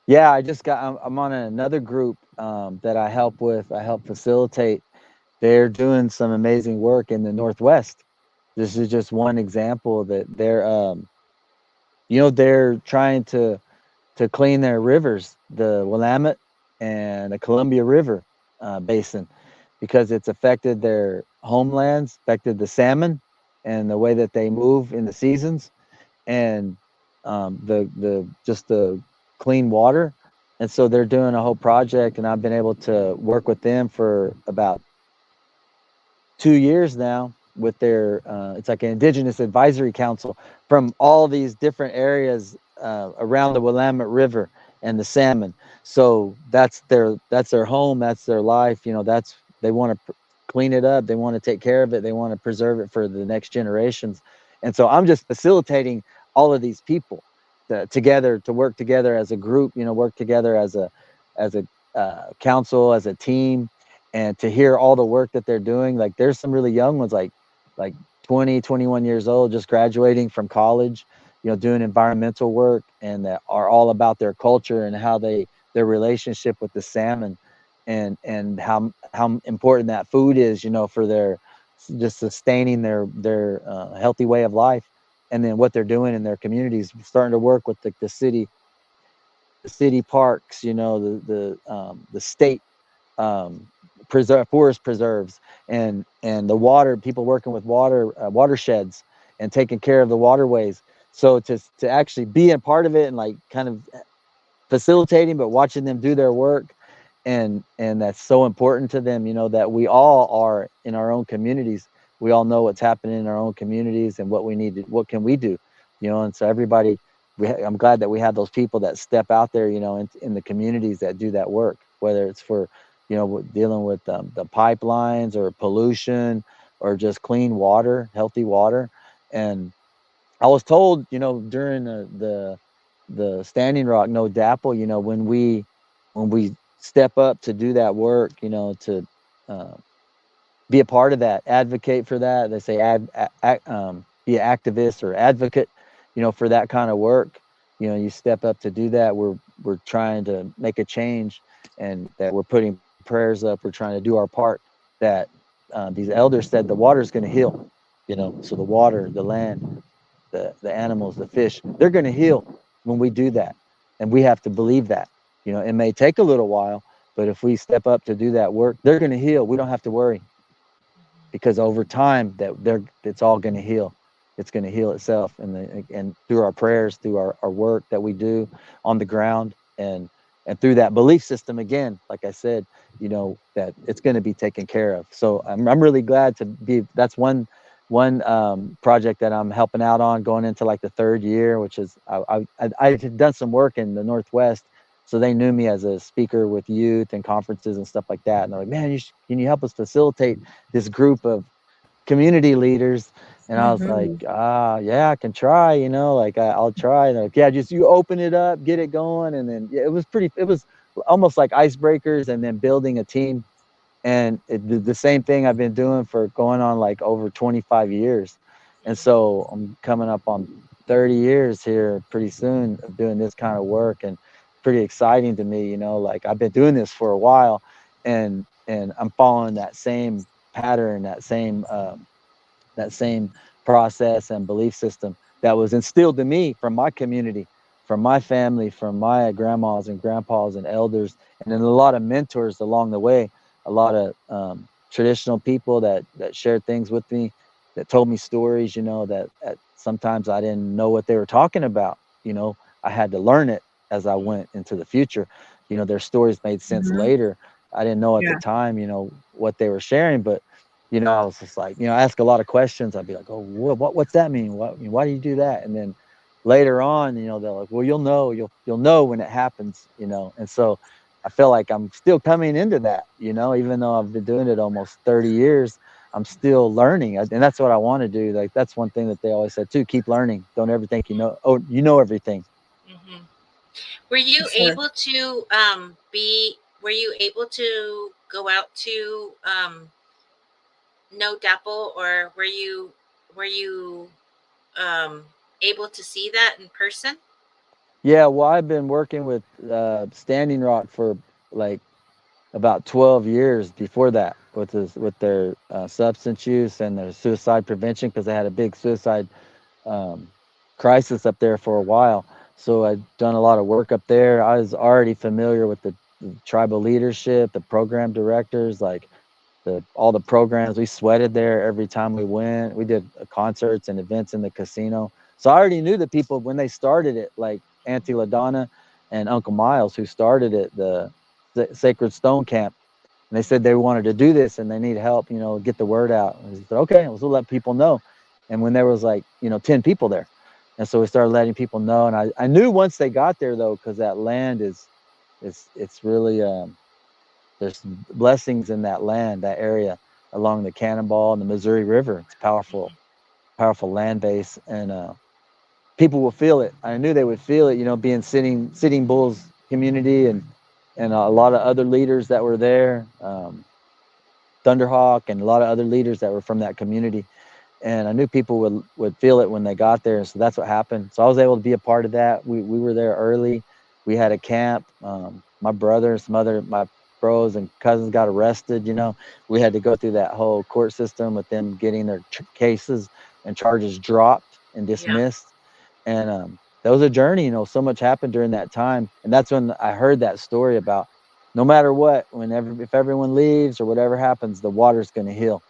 yeah, I'm on another group that I help with. I help facilitate. They're doing some amazing work in the Northwest. This is just one example that you know, they're trying to clean their rivers, the Willamette and the Columbia River basin, because it's affected their homelands, affected the salmon and the way that they move in the seasons, and the just the clean water. And so they're doing a whole project, and I've been able to work with them for about 2 years now with their it's like an indigenous advisory council from all these different areas around the Willamette River and the salmon. So that's their home, that's their life. You know, that's they want to clean it up, they want to take care of it, they want to preserve it for the next generations. And so I'm just facilitating all of these people together to work together as a group. You know, work together as a council, as a team, and to hear all the work that they're doing. Like there's some really young ones, like 20, 21 years old, just graduating from college, you know, doing environmental work, and that are all about their culture and how their relationship with the salmon, and how important that food is, you know, for their just sustaining their healthy way of life. And then what they're doing in their communities, starting to work with the city parks, you know, the state forest preserves, and the water people working with watersheds and taking care of the waterways. So to actually be a part of it and like kind of facilitating, but watching them do their work, and that's so important to them. You know, that we all are in our own communities. We all know what's happening in our own communities and what we need to, what can we do, you know. And so everybody, I'm glad that we have those people that step out there, you know, in the communities that do that work, whether it's for, you know, dealing with the pipelines or pollution or just clean water, healthy water. And I was told, you know, during the Standing Rock No Dapple, you know, when we step up to do that work, you know, to uh, be a part of that, advocate for that. They say be an activist or advocate, you know, for that kind of work. You know, you step up to do that. We're trying to make a change, and that we're putting prayers up. We're trying to do our part. That these elders said the water is going to heal. You know, so the water, the land, the animals, the fish, they're going to heal when we do that, and we have to believe that. You know, it may take a little while, but if we step up to do that work, they're going to heal. We don't have to worry, because over time it's all going to heal. It's going to heal itself, and through our prayers, through our work that we do on the ground, and through that belief system, again, like I said, you know, that it's going to be taken care of. So I'm really glad to be. That's one project that I'm helping out on, going into like the third year, which is I had done some work in the Northwest, so they knew me as a speaker with youth and conferences and stuff like that. And they're like, man, can you help us facilitate this group of community leaders? And I was like, Mm-hmm. yeah, I can try, you know, like I'll try. And like, yeah, just you open it up, get it going. And then yeah, it was almost like icebreakers, and then building a team. And the same thing I've been doing for going on like over 25 years. And so I'm coming up on 30 years here pretty soon of doing this kind of work, and pretty exciting to me, you know, like I've been doing this for a while, and I'm following that same pattern, that same process and belief system that was instilled in me from my community, from my family, from my grandmas and grandpas and elders, and then a lot of mentors along the way, a lot of traditional people that shared things with me, that told me stories, you know, that sometimes I didn't know what they were talking about. You know, I had to learn it as I went into the future. You know, their stories made sense Mm-hmm. later. I didn't know at the Yeah. time, you know, what they were sharing, but you know, I was just like, you know, I ask a lot of questions. I'd be like, oh, what's that mean? Why do you do that? And then later on, you know, they're like, well, you'll know when it happens, you know. And so I feel like I'm still coming into that, you know, even though I've been doing it almost 30 years, I'm still learning, and that's what I want to do. Like that's one thing that they always said too: keep learning. Don't ever think you know. Oh, you know everything. Mm-hmm. Were you Sure. able to be? Were you able to go out to No Dapple, or were you um able to see that in person? Yeah, well, I've been working with Standing Rock for like about 12 years before that with their substance use and their suicide prevention because they had a big suicide um, crisis up there for a while. So I'd done a lot of work up there. I was already familiar with the tribal leadership, the program directors, like all the programs. We sweated there every time we went. We did concerts and events in the casino. So I already knew the people when they started it, like Auntie LaDonna and Uncle Miles, who started it, the Sacred Stone Camp. And they said they wanted to do this and they need help, get the word out. And we said, okay, we'll let people know. And when there was like, 10 people there. And so we started letting people know. And I knew once they got there though, because that land it's really there's blessings in that land, that area along the Cannonball and the Missouri River. It's powerful, powerful land base. And people will feel it. I knew they would feel it, being Sitting Bull's community and a lot of other leaders that were there. Thunderhawk and a lot of other leaders that were from that community. And I knew people would feel it when they got there. So that's what happened. So I was able to be a part of that. We were there early. We had a camp. My brother, some other my bros and cousins got arrested. We had to go through that whole court system with them getting their cases and charges dropped and Yeah. dismissed. And that was a journey. So much happened during that time. And that's when I heard that story about no matter what, whenever if everyone leaves or whatever happens, the water's going to heal.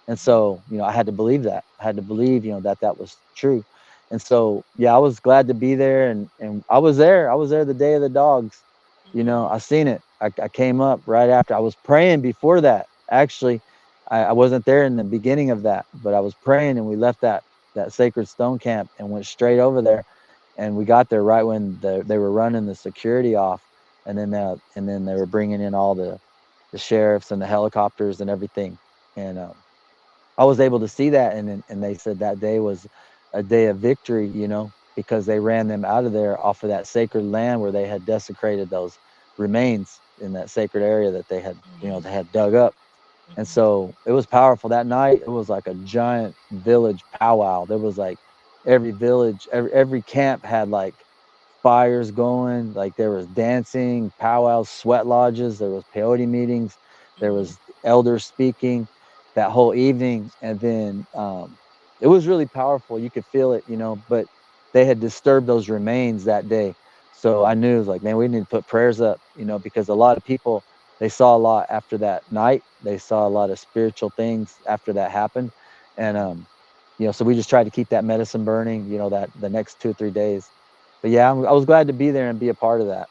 And so, I had to believe that. I had to believe, that was true. And so, yeah, I was glad to be there, and I was there. I was there the day of the dogs. I seen it. I came up right after. I was praying before that. Actually, I wasn't there in the beginning of that, but I was praying, and we left that Sacred Stone Camp and went straight over there. And we got there right when they were running the security off, and then they were bringing in all the sheriffs and the helicopters and everything. And I was able to see that, and they said that day was a day of victory, because they ran them out of there off of that sacred land where they had desecrated those remains in that sacred area that they had dug up. And so it was powerful that night. It was like a giant village powwow. There was like every village, every camp had like fires going, like there was dancing, powwows, sweat lodges, there was peyote meetings, there was elders speaking that whole evening. And then it was really powerful. You could feel it, but they had disturbed those remains that day. So I knew it was like, man, we need to put prayers up, because a lot of people, they saw a lot after that night. They saw a lot of spiritual things after that happened. And so we just tried to keep that medicine burning, that the next 2 or 3 days. But yeah, I was glad to be there and be a part of that.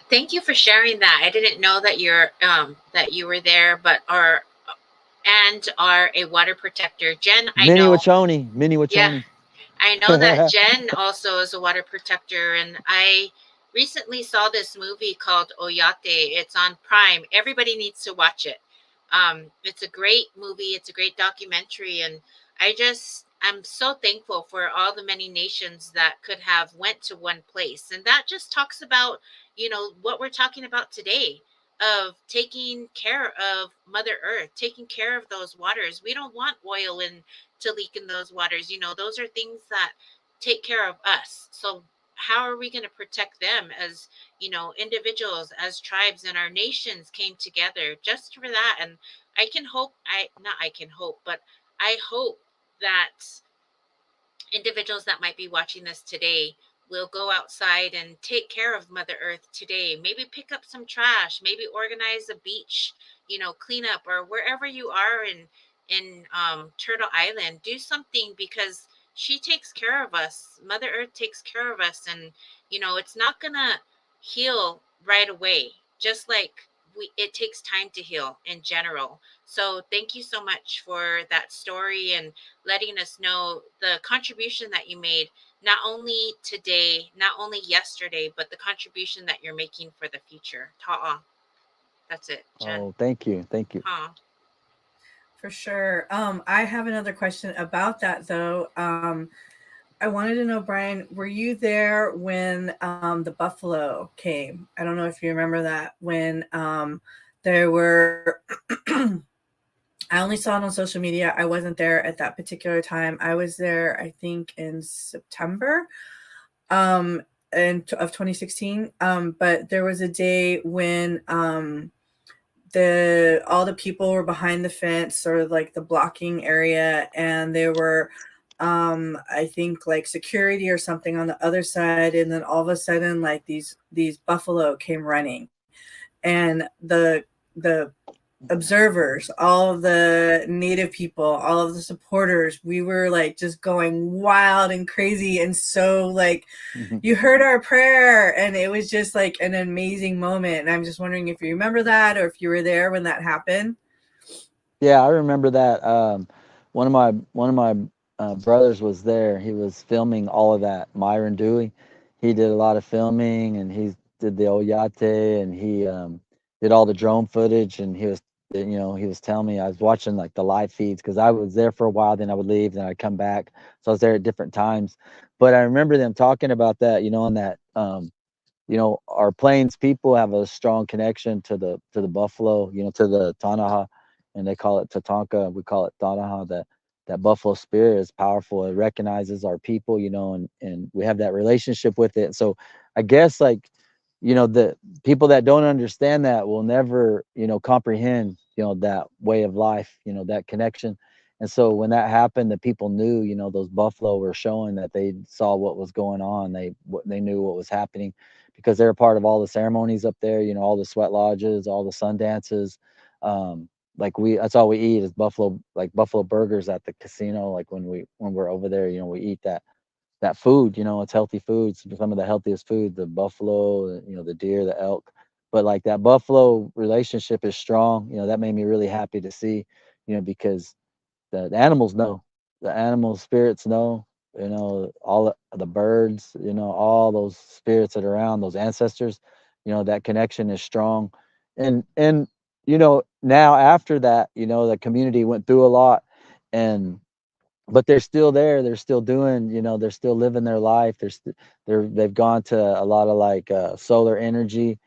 Thank you for sharing that. I didn't know that you were there, but are a water protector. Jen, I Mini know. Wachoni, Mini Yeah, Wachoni. I know that Jen also is a water protector, and I recently saw this movie called Oyate. It's on Prime. Everybody needs to watch it. It's a great movie. It's a great documentary, and I'm so thankful for all the many nations that could have went to one place, and that just talks about what we're talking about today, of taking care of Mother Earth, taking care of those waters. We don't want oil to leak in those waters. Those are things that take care of us. So how are we going to protect them as, individuals, as tribes, and our nations came together just for that? And I can hope, I not I can hope, but I hope that individuals that might be watching this today will go outside and take care of Mother Earth today. Maybe pick up some trash, maybe organize a beach, cleanup, or wherever you are in Turtle Island. Do something, because she takes care of us. Mother Earth takes care of us, and it's not gonna heal right away. Just like it takes time to heal in general. So thank you so much for that story and letting us know the contribution that you made, not only today, not only yesterday, but the contribution that you're making for the future. Ta'a. That's it, Jen. Oh, thank you. Thank you. Huh. For sure. I have another question about that though. I wanted to know, Brian, were you there when the buffalo came? I don't know if you remember that when there were. I only saw it on social media. I wasn't there at that particular time. I was there, I think, in September um, of 2016. But there was a day when the all the people were behind the fence, sort of like the blocking area, and there were I think like security or something on the other side, and then all of a sudden like these buffalo came running, and the observers, all of the native people, all of the supporters, we were like just going wild and crazy, and so like Mhm. you heard our prayer, and it was just like an amazing moment. And I'm just wondering if you remember that or if you were there when that happened. Yeah, I remember that. One of my brothers was there. He was filming all of that. Myron Dewey, he did a lot of filming, and he did the Oyate, and he did all the drone footage. And he was telling me, I was watching like the live feeds because I was there for a while. Then I would leave, then I'd come back. So I was there at different times. But I remember them talking about that. On that. Our plains people have a strong connection to the buffalo, to the Tanaha, and they call it Tatanka. We call it Tanaha. That buffalo spirit is powerful. It recognizes our people, and we have that relationship with it. So I guess like, the people that don't understand that will never, comprehend, that way of life, that connection. And so when that happened, the people knew, those buffalo were showing that they saw what was going on. They knew what was happening because they're a part of all the ceremonies up there, all the sweat lodges, all the sun dances. Like that's all we eat is buffalo burgers at the casino. Like when we're over there, we eat that food, it's healthy food. Some of the healthiest food, the buffalo, the deer, the elk. But like that buffalo relationship is strong. That made me really happy to see, because the animals know, the animal spirits know, all the birds, all those spirits that are around, those ancestors, that connection is strong. And now after that, the community went through a lot, and but they're still there. They're still doing, they're still living their life. They've gone to a lot of like solar energy.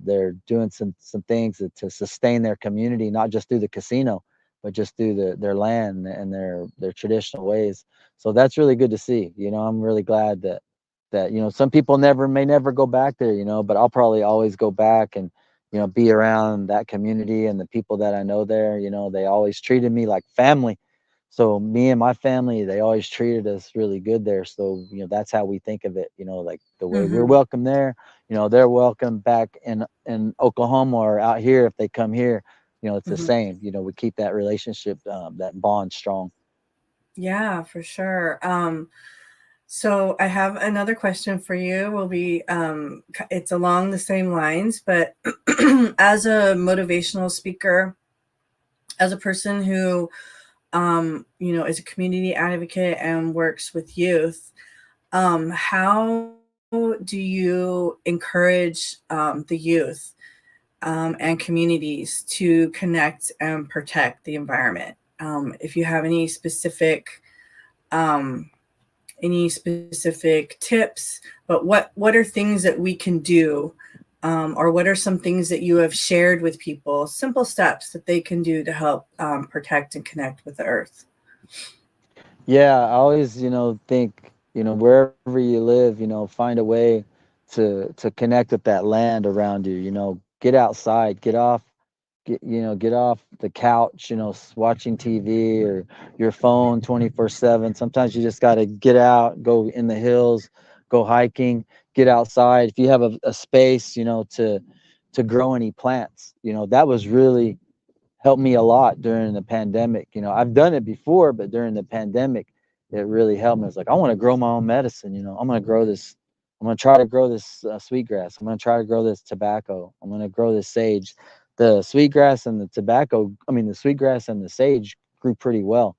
They're doing some things to sustain their community, not just through the casino, but just through their land and their traditional ways. So that's really good to see. I'm really glad that some people may never go back there, but I'll probably always go back and be around that community and the people that I know there. They always treated me like family, so me and my family, they always treated us really good there. So, that's how we think of it, like the way we're Mm-hmm. welcome there, they're welcome back in Oklahoma or out here if they come here. It's the Mm-hmm. same. We keep that relationship, that bond strong. Yeah, for sure. So I have another question for you. Will be it's along the same lines, but as a motivational speaker, as a person who is a community advocate and works with youth, how do you encourage the youth and communities to connect and protect the environment? If you have um, any specific tips, but what are things that we can do, or what are some things that you have shared with people, simple steps that they can do to help protect and connect with the earth? Yeah, I always, think, wherever you live, find a way to connect with that land around you. Get outside, get off the couch, watching TV or your phone 24/7. Sometimes you just got to get out, go in the hills, go hiking, get outside. If you have a space, to grow any plants, that was really helped me a lot during the pandemic. I've done it before, but during the pandemic, it really helped me. It's like, I want to grow my own medicine. I'm going to grow this. I'm going to try to grow this sweetgrass. I'm going to try to grow this tobacco. I'm going to grow this sage. The sweetgrass and the tobacco, I mean, the sweetgrass and the sage grew pretty well,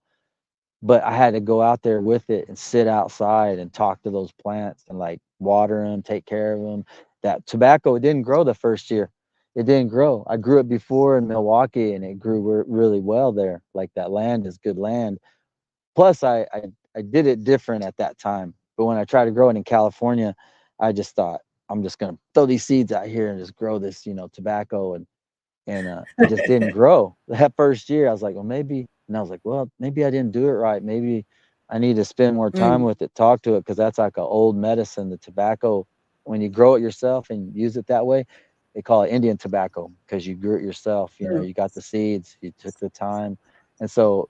but I had to go out there with it and sit outside and talk to those plants and like water them, take care of them. That tobacco, it didn't grow the first year. it didn't grow. I grew it before in Milwaukee, and it grew really well there. Like that land is good land. Plus, I did it different at that time. But when I tried to grow it in California, I just thought I'm just gonna throw these seeds out here and just grow this, tobacco, and it just didn't grow. That first year, I was like, well, maybe, and I was like, well, maybe I didn't do it right. Maybe I need to spend more time Mm, with it, talk to it, because that's like an old medicine. The tobacco, when you grow it yourself and use it that way, they call it Indian tobacco because you grew it yourself. mm, You got the seeds, you took the time, and so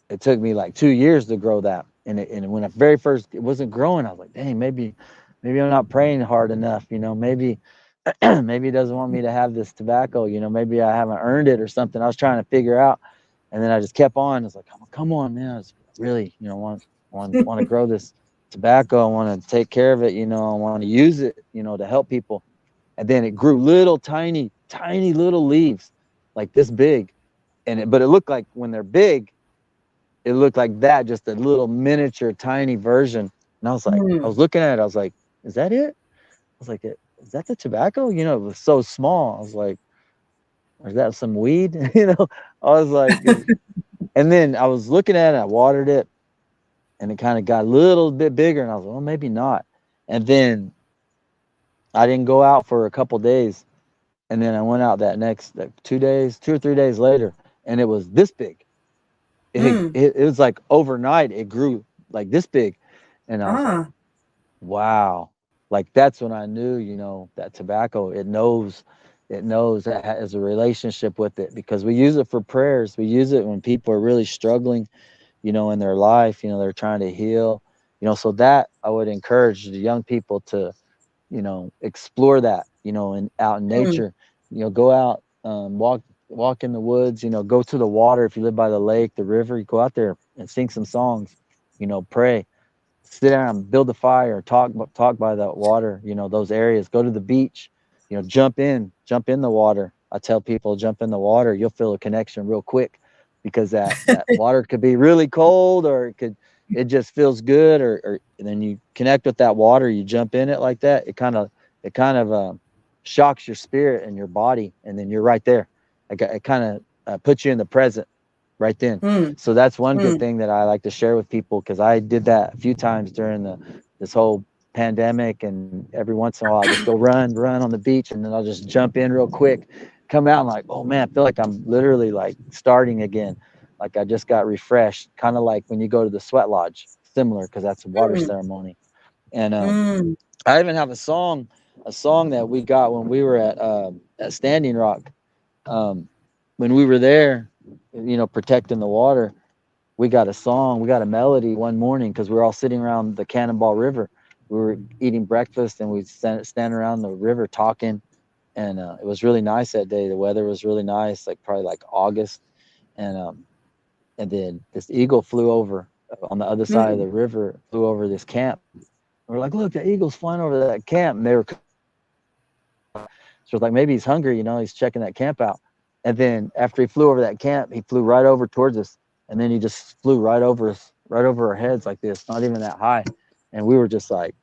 it took me like 2 years to grow that. And when I very first it wasn't growing, I was like, dang, maybe I'm not praying hard enough. Maybe maybe he doesn't want me to have this tobacco. Maybe I haven't earned it or something. I was trying to figure out, and then I just kept on. It's like, come on, man, I just really, want to grow this tobacco. I want to take care of it. I want to use it, to help people. And then it grew little tiny little leaves, like this big, but it looked like when they're big, it looked like that, just a little miniature, tiny version. And I was like, I mm. was looking at it. I was like, is that it? I was like, is that the tobacco? It was so small. I was like, is that some weed? I was like, and then I was looking at it, I watered it, and it kind of got a little bit bigger. And I was like, well, maybe not. And then I didn't go out for a couple days. And then I went out that next like 2 days, 2 or 3 days later, and it was this big. Mm. It was like overnight, it grew like this big. And I was like, Ah. wow. Like that's when I knew, that tobacco, it knows that has a relationship with it, because we use it for prayers. We use it when people are really struggling, in their life, they're trying to heal, so that I would encourage the young people to, explore that, and out in Mm, nature, go out, walk in the woods, go to the water. If you live by the lake, the river, you go out there and sing some songs, pray, sit down, build a fire, talk by the water, those areas, go to the beach, jump in the water. I tell people, jump in the water, you'll feel a connection real quick, because that water could be really cold, or it just feels good, or and then you connect with that water, you jump in it like that, it kind of shocks your spirit and your body, and then you're right there. It kind of puts you in the present right then. mm, So that's one good mm. thing that I like to share with people, because I did that a few times during this whole pandemic, and every once in a while I just go run on the beach, and then I'll just jump in real quick, come out, and like, oh man, I feel like I'm literally like starting again, like I just got refreshed, kind of like when you go to the sweat lodge, similar, because that's a water Mm, ceremony. And mm, I even have a song that we got when we were at Standing Rock, um, when we were there, protecting the water. We got a song, we got a melody one morning, because we were all sitting around the Cannonball River. We were eating breakfast, and we stand around the river talking, and it was really nice that day. The weather was really nice, like probably like August, and then this eagle flew over on the other side of mm. the river, flew over this camp. We're like, look, the eagle's flying over that camp, and they were. So it's like, maybe he's hungry, he's checking that camp out. And then after he flew over that camp, he flew right over towards us. And then he just flew right over us, right over our heads like this, not even that high. And we were just like,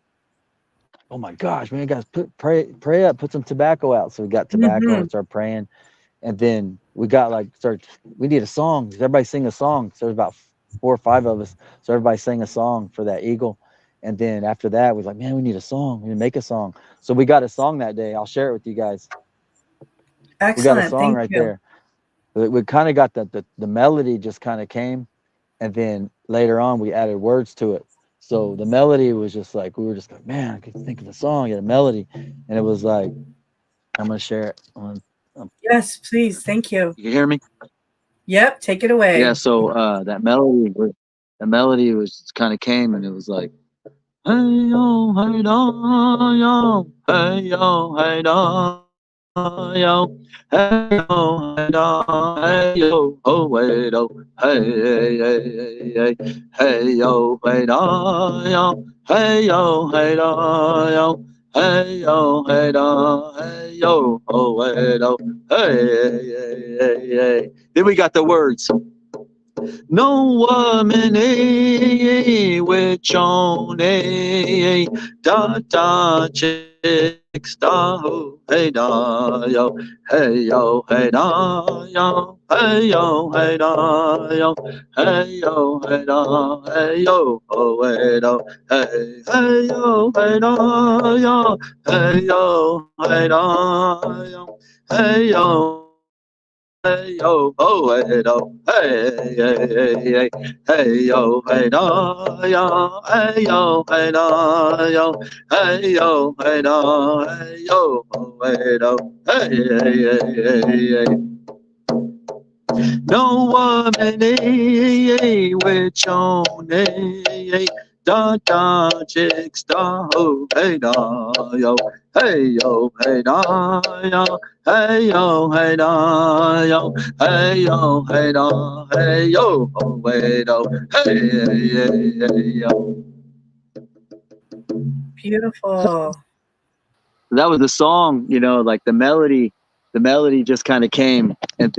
oh my gosh, man, guys, pray up, put some tobacco out. So we got tobacco Mhm. and started praying. And then we got like, we need a song. Everybody sing a song. So there's about 4 or 5 of us. So everybody sang a song for that eagle. And then after that, we was like, man, we need a song. We need to make a song. So we got a song that day. I'll share it with you guys. We got a Excellent. song Thank right you. there. We kind of got the melody just kind of came, and then later on we added words to it. So the melody was just like, we were just like, man, I could think of a song and a melody, and it was like, I'm gonna share it on. Yes, please. Thank you. You can hear me? Yep, take it Yeah. away. So the melody was kind of came, and it was like, hey yo, hey da yo, hey yo, hey da yo, hey yo, hey da, hey yo, oh wait, oh, hey, hey, hey, hey, hey yo, hey da yo, hey yo, hey da yo, hey yo, hey da, hey yo, oh wait, oh, hey, hey, hey, hey, hey. Then we got the words. No woman with on da da chicks da ho hey da yo hey yo hey da yo hey yo hey da yo hey yo hey da hey yo oh hey do hey hey yo hey da yo hey yo hey da yo hey yo hey yo, oh hey do, hey hey hey hey yo, hey do yo, hey yo, hey do yo, hey yo, hey do, hey yo, oh hey do, hey hey. No woman with on da da chicks da ho hey da yo hey yo hey da yo hey yo hey da yo hey yo hey da hey yo oh hey do hey hey yo. Beautiful. That was the song, like the melody just kind of came, and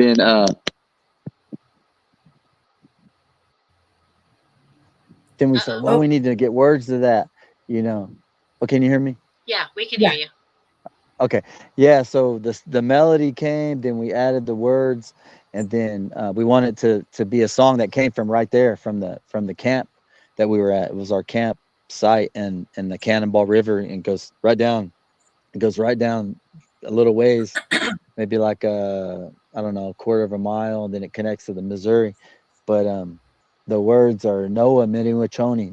then we said, Uh-oh. well, Oh, we need to get words to that, you know. Oh, can you hear me? Yeah, we can hear yeah. you. Okay. Yeah. So the melody came, then we added the words, and then we wanted to be a song that came from right there from the camp that we were at. It was our camp site and the Cannonball River, and goes right down. It goes right down a little ways, maybe like I don't know, a quarter of a mile, and then it connects to the Missouri. But the words are Noah Miniwachoni.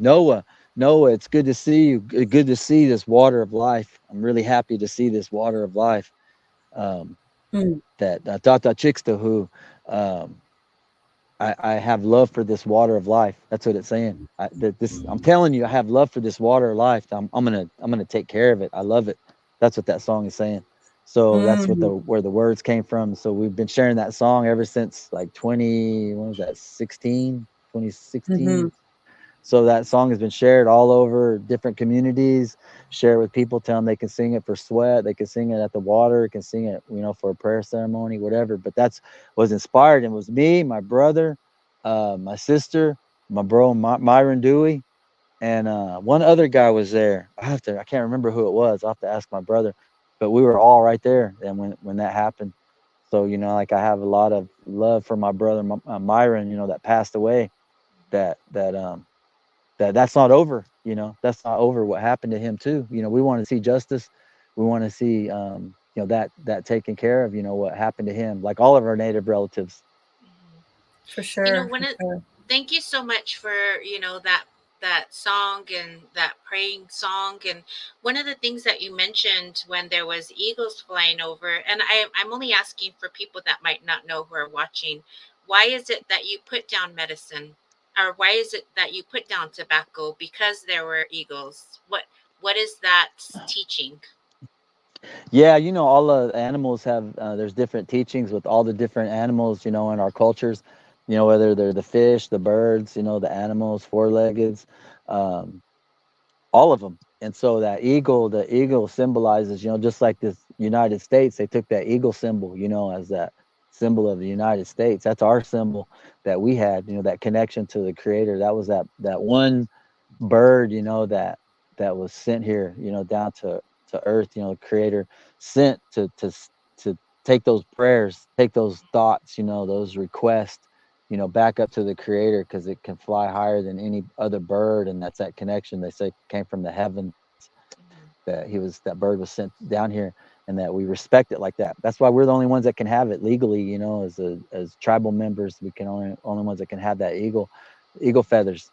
Noah, it's good to see you. Good to see this water of life. I'm really happy to see this water of life. Um, Mm, that Tata Chixta, who um, I have love for this water of life. That's what it's saying. I'm telling you, I have love for this water of life. I'm gonna take care of it. I love it. That's what that song is saying. So that's what mm, where the words came from. So we've been sharing that song ever since like 20, what was that, 16, mhm. 2016. So that song has been shared all over different communities. Share it with people, tell them they can sing it for sweat, they can sing it at the water, can sing it, for a prayer ceremony, whatever. But that's was inspired, and was me, my brother, my sister, my bro Myron Dewey, and one other guy was there. I can't remember who it was. I'll have to ask my brother. But we were all right there, and when that happened. So like I have a lot of love for my brother Myron, that passed away. That's not over. That's not over what happened to him too. We want to see justice. We want to see that taken care of. What happened to him, like all of our native relatives. Mhm. For You know, sure. one For of sure. thank you so much for that song and that praying song. And one of the things that you mentioned when there was eagles flying over, and I'm only asking for people that might not know who are watching, why is it that you put down medicine, or why is it that you put down tobacco? Because there were eagles. What is that teaching? Yeah, all the animals have. There's different teachings with all the different animals. In our cultures. Whether they're the fish, the birds. The animals, four-leggeds. Um, all of them. And so the eagle symbolizes, just like this United States, they took that eagle symbol, as that symbol of the United States. That's our symbol that we had, that connection to the creator. That was that one bird, that was sent here, down to earth, the creator sent to take those prayers, take those thoughts, those requests, back up to the creator, because it can fly higher than any other bird. And that's that connection they say came from the heavens, that bird was sent down here, and that we respect it like that. That's why we're the only ones that can have it legally, as tribal members. We can only ones that can have that eagle feathers.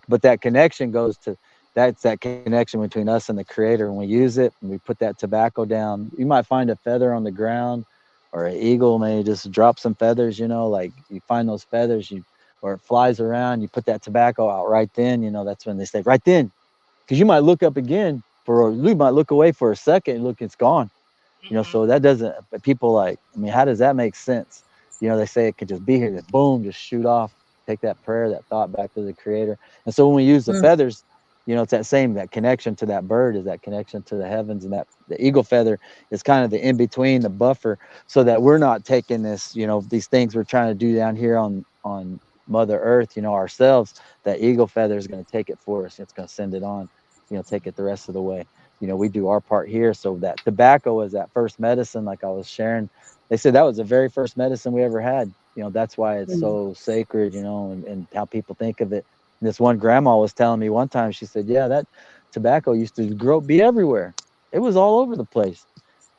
But that connection goes to, that's that connection between us and the creator. When we use it and we put that tobacco down, you might find a feather on the ground, or an eagle may just drop some feathers, like you find those feathers, or it flies around, you put that tobacco out right then, that's when they say right then, because you might look up again, you might look away for a second and look, it's gone. Hmm. So that doesn't, but people, like, I mean, how does that make sense? They say it could just be here, just boom, just shoot off, take that prayer, that thought back to the creator. And so when we use the Mm, feathers, it's that connection to that bird, is that connection to the heavens. And that the eagle feather is kind of the in between, the buffer, so that we're not taking this, these things we're trying to do down here on Mother Earth, ourselves, that eagle feather is going to take it for us. It's going to send it on, take it the rest of the way. We do our part here. So that tobacco is that first medicine, like I was sharing. They said that was the very first medicine we ever had. That's why it's Mm. so sacred, and how people think of it. And this one grandma was telling me one time, she said, yeah, that tobacco used to be everywhere. It was all over the place.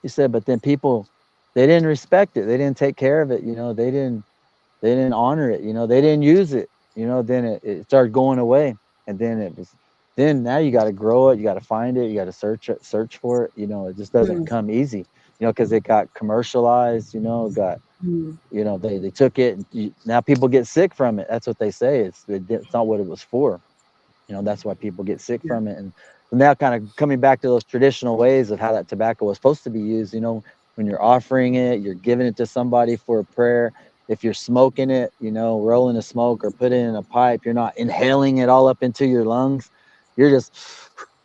He said, but then people, they didn't respect it. They didn't take care of it. They didn't honor it. They didn't use it. Then it started going away. And then now you got to grow it. You got to find it. You got to search for it. It just doesn't Mm. come easy, because it got commercialized, Mm. they took it. And now people get sick from it. That's what they say. It's not what it was for. That's why people get sick Yeah. from it. And now kind of coming back to those traditional ways of how that tobacco was supposed to be used, when you're offering it, you're giving it to somebody for a prayer. If you're smoking it, rolling a smoke or put it in a pipe, you're not inhaling it all up into your lungs. You're just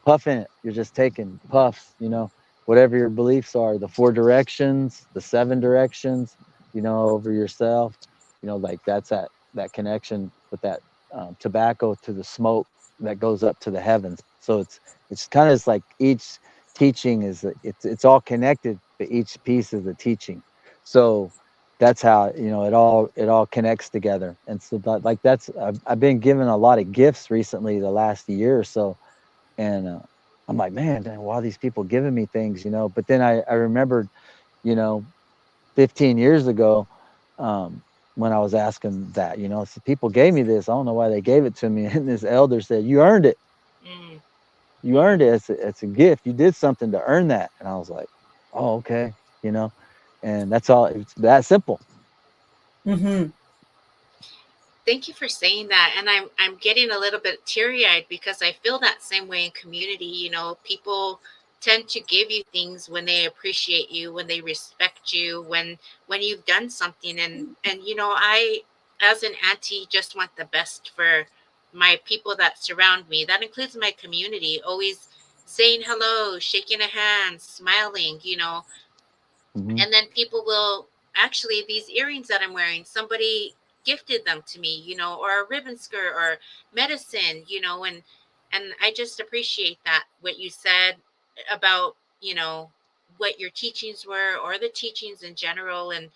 puffing it. You're just taking puffs, whatever your beliefs are, the 4 directions, the 7 directions, over yourself, like that's that connection with that tobacco to the smoke that goes up to the heavens. So it's kind of like each teaching it's all connected, but each piece is a teaching. So that's how it all connects together. And so like that's I've been given a lot of gifts recently, the last year or so, and I'm like, man, why are these people giving me things, But then I remembered, you know 15 years ago, um, when I was asking that, so people gave me this. I don't know why they gave it to me. And this elder said, "You earned it. Mm, You earned it. It's a gift. You did something to earn that." And I was like, "Oh, okay." And that's all. It's that simple. Mm-hmm. thank you for saying that. And I'm getting a little bit teary eyed because I feel that same way in community. People tend to give you things when they appreciate you, when they respect you, when you've done something. And I, as an auntie, just want the best for my people that surround me. That includes my community. Always saying hello, shaking a hand, smiling. Hmm. And then people will actually, these earrings that I'm wearing, somebody gifted them to me, or a ribbon skirt or medicine, and I just appreciate that, what you said about, what your teachings were, or the teachings in general. And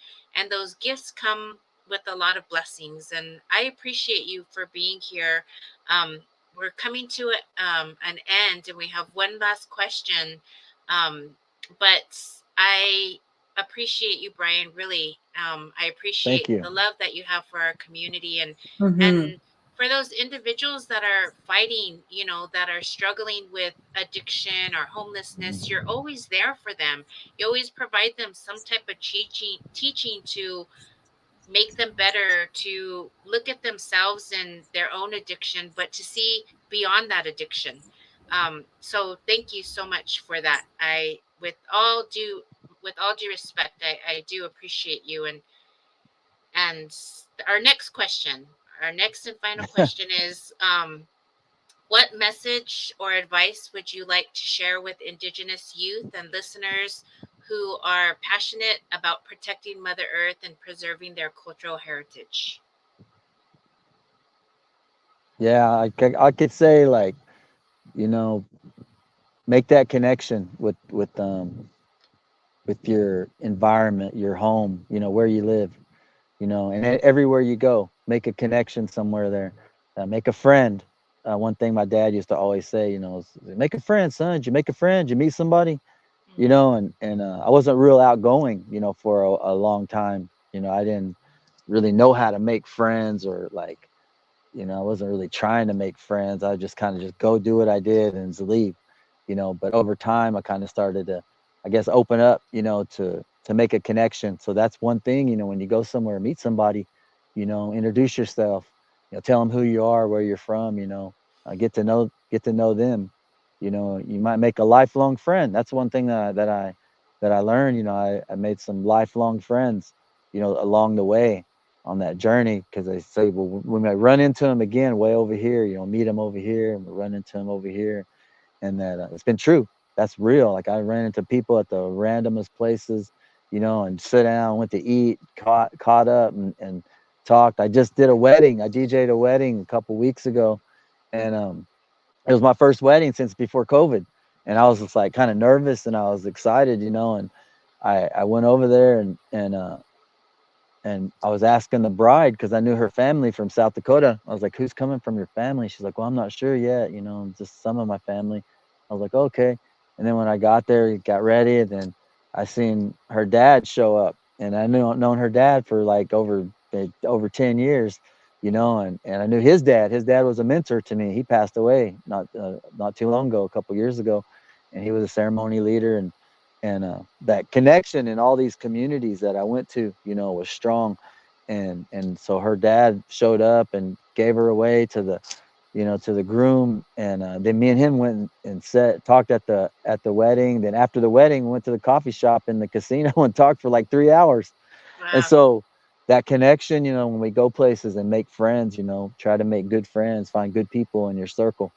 those gifts come with a lot of blessings, and I appreciate you for being here. We're coming to an end, and we have one last question. But I appreciate you, Brian. Really, I appreciate Thank you. the love that you have for our community, Mm-hmm. and for those individuals that are fighting, that are struggling with addiction or homelessness. You're Mhm. always there for them. You always provide them some type of teaching to make them better, to look at themselves and their own addiction, but to see beyond that addiction. So thank you so much for that. With all due respect, I do appreciate you. And our next question, our next and final question is, what message or advice would you like to share with Indigenous youth and listeners who are passionate about protecting Mother Earth and preserving their cultural heritage? Yeah, I could say, like, you know, make that connection with your environment, your home, where you live, and everywhere you go, make a connection somewhere there. Make a friend. One thing my dad used to always say, is, make a friend, son. Did you make a friend? Did you meet somebody? And I wasn't real outgoing, for a long time. I didn't really know how to make friends, or like, I wasn't really trying to make friends. I just kind of just go do what I did and just leave. But over time I kind of started to, I guess, open up, to make a connection. So that's one thing, when you go somewhere, meet somebody, introduce yourself, tell them who you are, where you're from, get to know them. You might make a lifelong friend. That's one thing that I learned. I made some lifelong friends, along the way on that journey, because I say, well, we might run into them again way over here, meet them over here, and we run into them over here. And that it's been true. That's real. Like, I ran into people at the randomest places, and sit down, went to eat, caught up, and talked. I just did a wedding. I DJ'd a wedding a couple weeks ago, and it was my first wedding since before COVID, and I was just like kind of nervous and I was excited, and I went over there and I was asking the bride because I knew her family from South Dakota. I was like, "Who's coming from your family?" She's like, "Well, I'm not sure yet. Just some of my family." I was like, "Okay." And then when I got there, got ready, and then I seen her dad show up, and I knew known her dad for like over 10 years, and I knew his dad. His dad was a mentor to me. He passed away not too long ago, a couple years ago, and he was a ceremony leader and that connection in all these communities that I went to, was strong, and so her dad showed up and gave her away to the groom, and then me and him went and talked at the wedding. Then after the wedding, went to the coffee shop in the casino and talked for like 3 hours. And Wow. so that connection, when we go places and make friends, try to make good friends, find good people in your circle.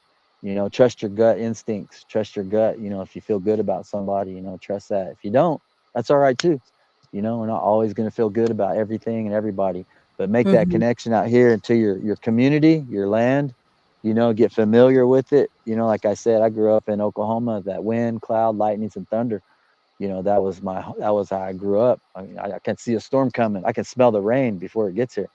Trust your gut instincts, trust your gut. If you feel good about somebody, trust that. If you don't, that's all right too. We're not always going to feel good about everything and everybody, but make that Mhm. connection out here into your community, your land, get familiar with it. Like I said, I grew up in Oklahoma, that wind, cloud, lightnings, and thunder. That was how I grew up. I mean, I can see a storm coming. I can smell the rain before it gets here.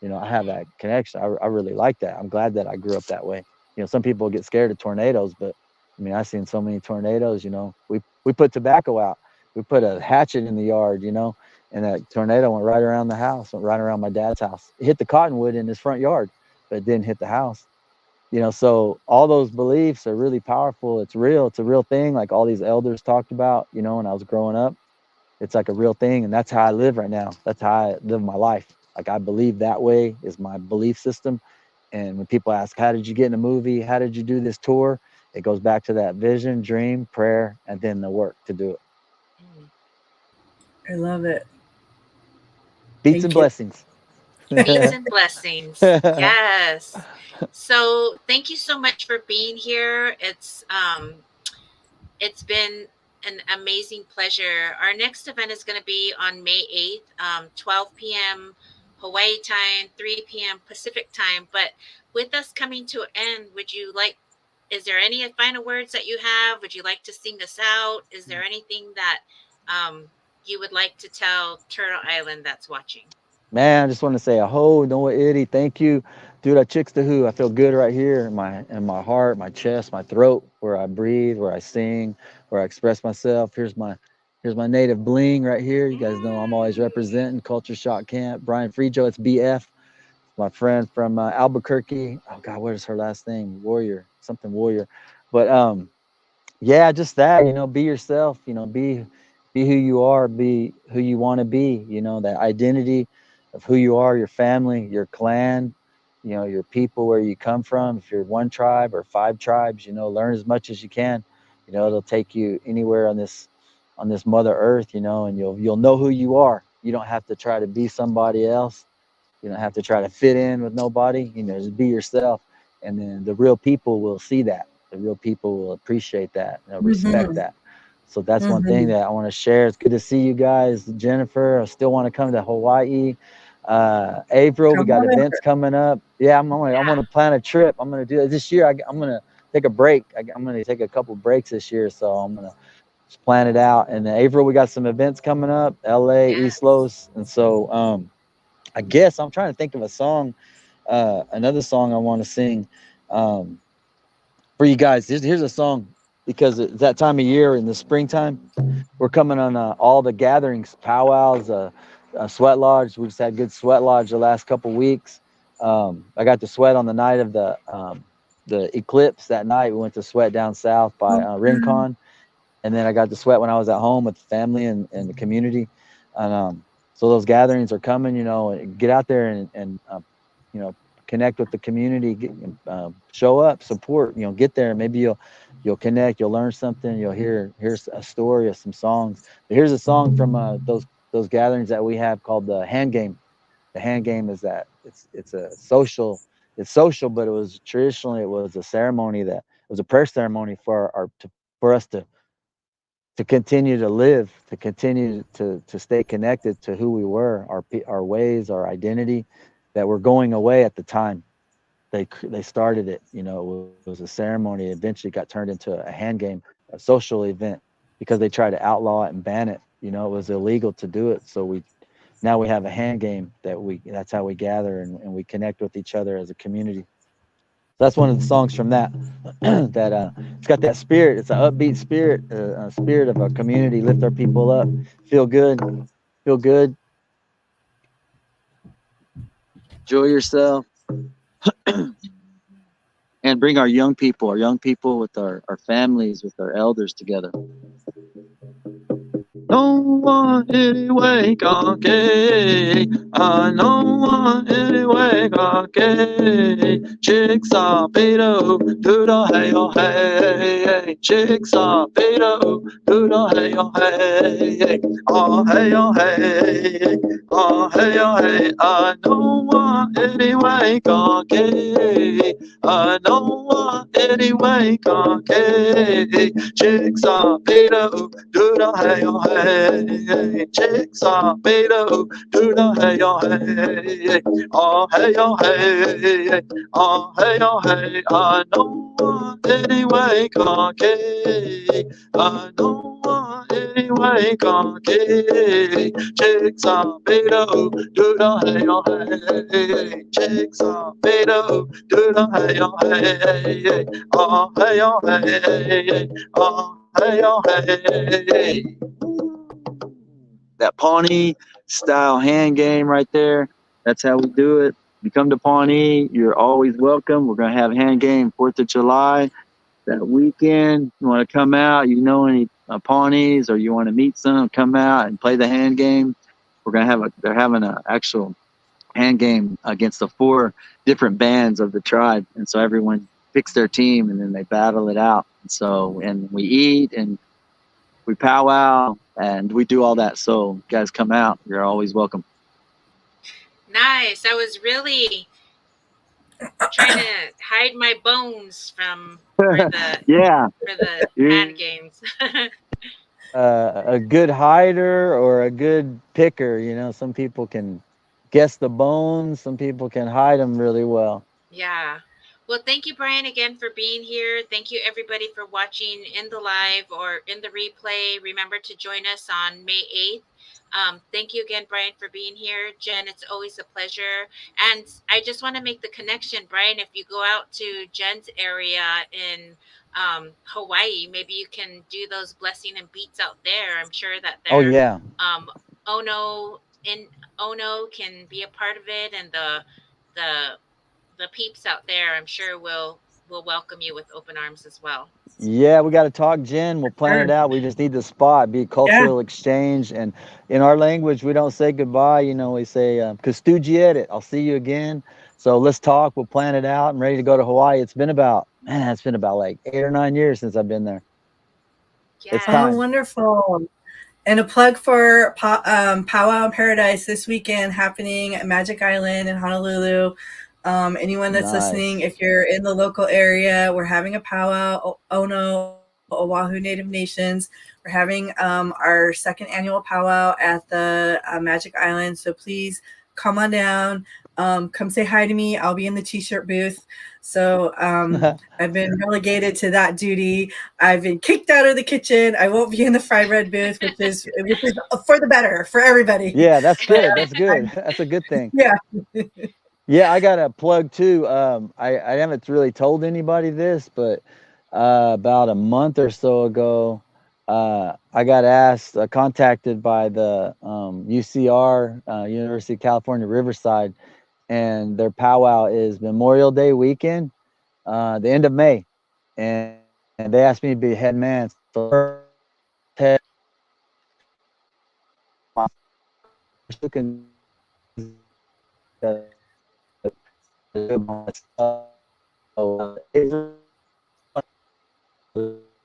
I have Mhm. that connection. I really like that. I'm glad that I grew up that way. Some people get scared of tornadoes, but I mean, I've seen so many tornadoes. We put tobacco out. We put a hatchet in the yard. And that tornado went right around the house, went right around my dad's house. It hit the cottonwood in his front yard, but it didn't hit the house. So all those beliefs are really powerful. It's real. It's a real thing, like all these elders talked about, when I was growing up. It's like a real thing, and that's how I live right now. That's how I live my life. Like, I believe that way is my belief system. And when people ask, how did you get in a movie, how did you do this tour, it goes back to that vision, dream, prayer, and then the work to do it. Mhm. I love it. Beats and Thank you. blessings. Beats and blessings. Yes. So thank you so much for being here. It's been an amazing pleasure. Our next event is going to be on May 8th, 12 p.m. Hawaii time, 3 p.m. Pacific time. But with us coming to an end, is there any final words that you have? Would you like to sing us out? Is there anything that um, you would like to tell Turtle Island that's watching? Man, I just want to say a ho, Noah Itty, thank you. Dude, I chicks the who. I feel good right here in my heart, my chest, my throat, where I breathe, where I sing, where I express myself. Here's my native bling right here. You guys know I'm always representing Culture Shock Camp. Brian Frejo, it's BF. My friend from Albuquerque. Oh God, what is her last name? Warrior, something Warrior. But yeah, just that, be yourself, be who you are, be who you want to be, that identity of who you are, your family, your clan, your people, where you come from. If you're one tribe or five tribes, learn as much as you can. It'll take you anywhere on this mother earth, and you'll know who you are. You don't have to try to be somebody else. You don't have to try to fit in with nobody. Just be yourself, and then the real people will see that. The real people will appreciate that. They'll respect Mhm. that. So that's one thing Mhm. that I want to share. It's good to see you guys, Jennifer. I still want to come to Hawaii. April, we Come got on events over. coming up. Yeah, I Yeah. want to plan a trip. I'm going to do it this year. I'm going to take a break. I'm going to take a couple breaks this year, so I'm going to just plan it out. And then April, we got some events coming up. LA, East Yes. Los, and so I guess I'm trying to think of a song, another song I want to sing um, for you guys. Here's a song because it's that time of year in the springtime. We're coming on all the gatherings, powwows, sweat lodge. We just had good sweat lodge the last couple weeks. I got to sweat on the night of the eclipse. That night we went to sweat down south by Mhm. Rincon, and then I got to sweat when I was at home with the family and the community. And so those gatherings are coming. Get out there and you know connect with the community. Show up, support. Get there. Maybe you'll connect. You'll learn something. Here's a story of some songs. But here's a song from those gatherings that we have called the hand game. The hand game is that it's a social. It's social, but it was a ceremony that it was a prayer ceremony for us to continue to live, to continue to stay connected to who we were, our ways, our identity. that were going away at the time. They started it. It was a ceremony. It eventually got turned into a hand game, a social event, because they tried to outlaw it and ban it. It was illegal to do it. So now we have a hand game that's how we gather, and we connect with each other as a community. So that's one of the songs from that that it's got that spirit. It's an upbeat spirit, a spirit of a community. Lift our people up. Feel good. Feel good. Enjoy yourself. And bring our young people with our families, with our elders together. No one anyway got gay. I no one anyway got gay. Chicks are pedo, do the hey oh hey. Chicks are pedo, do the hey oh hey. Oh hey oh hey. Oh hey oh hey. I no one anyway got gay. I no one anyway got gay. Chicks are pedo, do the hey oh hey. Chicks are made of do the hey oh hey. Oh hey oh hey. Oh hey oh hey. I know one anyway cocky. I know one anyway cocky. Chicks are made of do the hey oh hey. Chicks are made of do the hey oh hey. Oh hey oh hey. Oh hey oh hey. That Pawnee style hand game right there. That's how we do it. You come to Pawnee, you're always welcome. We're going to have hand game 4th of July that weekend. You want to come out, any Pawnees, or you want to meet some, come out and play the hand game. We're going to they're having an actual hand game against the 4 different bands of the tribe. And so everyone picks their team and then they battle it out. And we eat and we powwow and we do all that. So guys, come out. You're always welcome. Nice. I was really trying to hide my bones for the yeah for the hand games. A good hider or a good picker. Some people can guess the bones. Some people can hide them really well. Yeah. Well, thank you, Brian, again for being here. Thank you, everybody, for watching in the live or in the replay. Remember to join us on May 8th. Thank you again, Brian, for being here. Jen, it's always a pleasure. And I just want to make the connection, Brian, if you go out to Jen's area in Hawaii, maybe you can do those blessing and beats out there. I'm sure that Oh yeah. Ono can be a part of it, and the peeps out there, I'm sure will welcome you with open arms as well. Yeah, we got to talk, Jen. We'll plan it out. We just need the spot, be cultural exchange. And in our language, we don't say goodbye. We say, Kustujiet, I'll see you again. So let's talk. We'll plan it out. I'm ready to go to Hawaii. It's been about like 8 or 9 years since I've been there. Yes. It's time. Oh, wonderful. And a plug for Powwow in Paradise this weekend happening at Magic Island in Honolulu. Anyone that's listening, if you're in the local area, we're having a powwow, Ono, Oahu Native Nations. We're having our 2nd annual powwow at the Magic Island. So please come on down. Come say hi to me. I'll be in the t-shirt booth. So I've been relegated to that duty. I've been kicked out of the kitchen. I won't be in the fried bread booth, which is for the better for everybody. Yeah, that's good. That's good. That's a good thing. Yeah. Yeah, I got a plug too. I haven't really told anybody this, but about a month or so ago, I got contacted by the UCR, University of California, Riverside, and their powwow is Memorial Day weekend, the end of May, and they asked me to be head man. So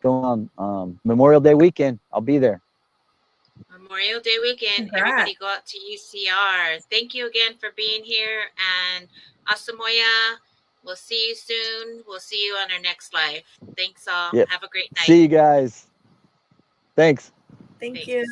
going on Memorial Day weekend. I'll be there. Memorial Day weekend. Congrats. Everybody go out to UCR. Thank you again for being here. And Asamoah, we'll see you soon. We'll see you on our next live. Thanks all. Yep. Have a great night. See you guys. Thanks. Thank you.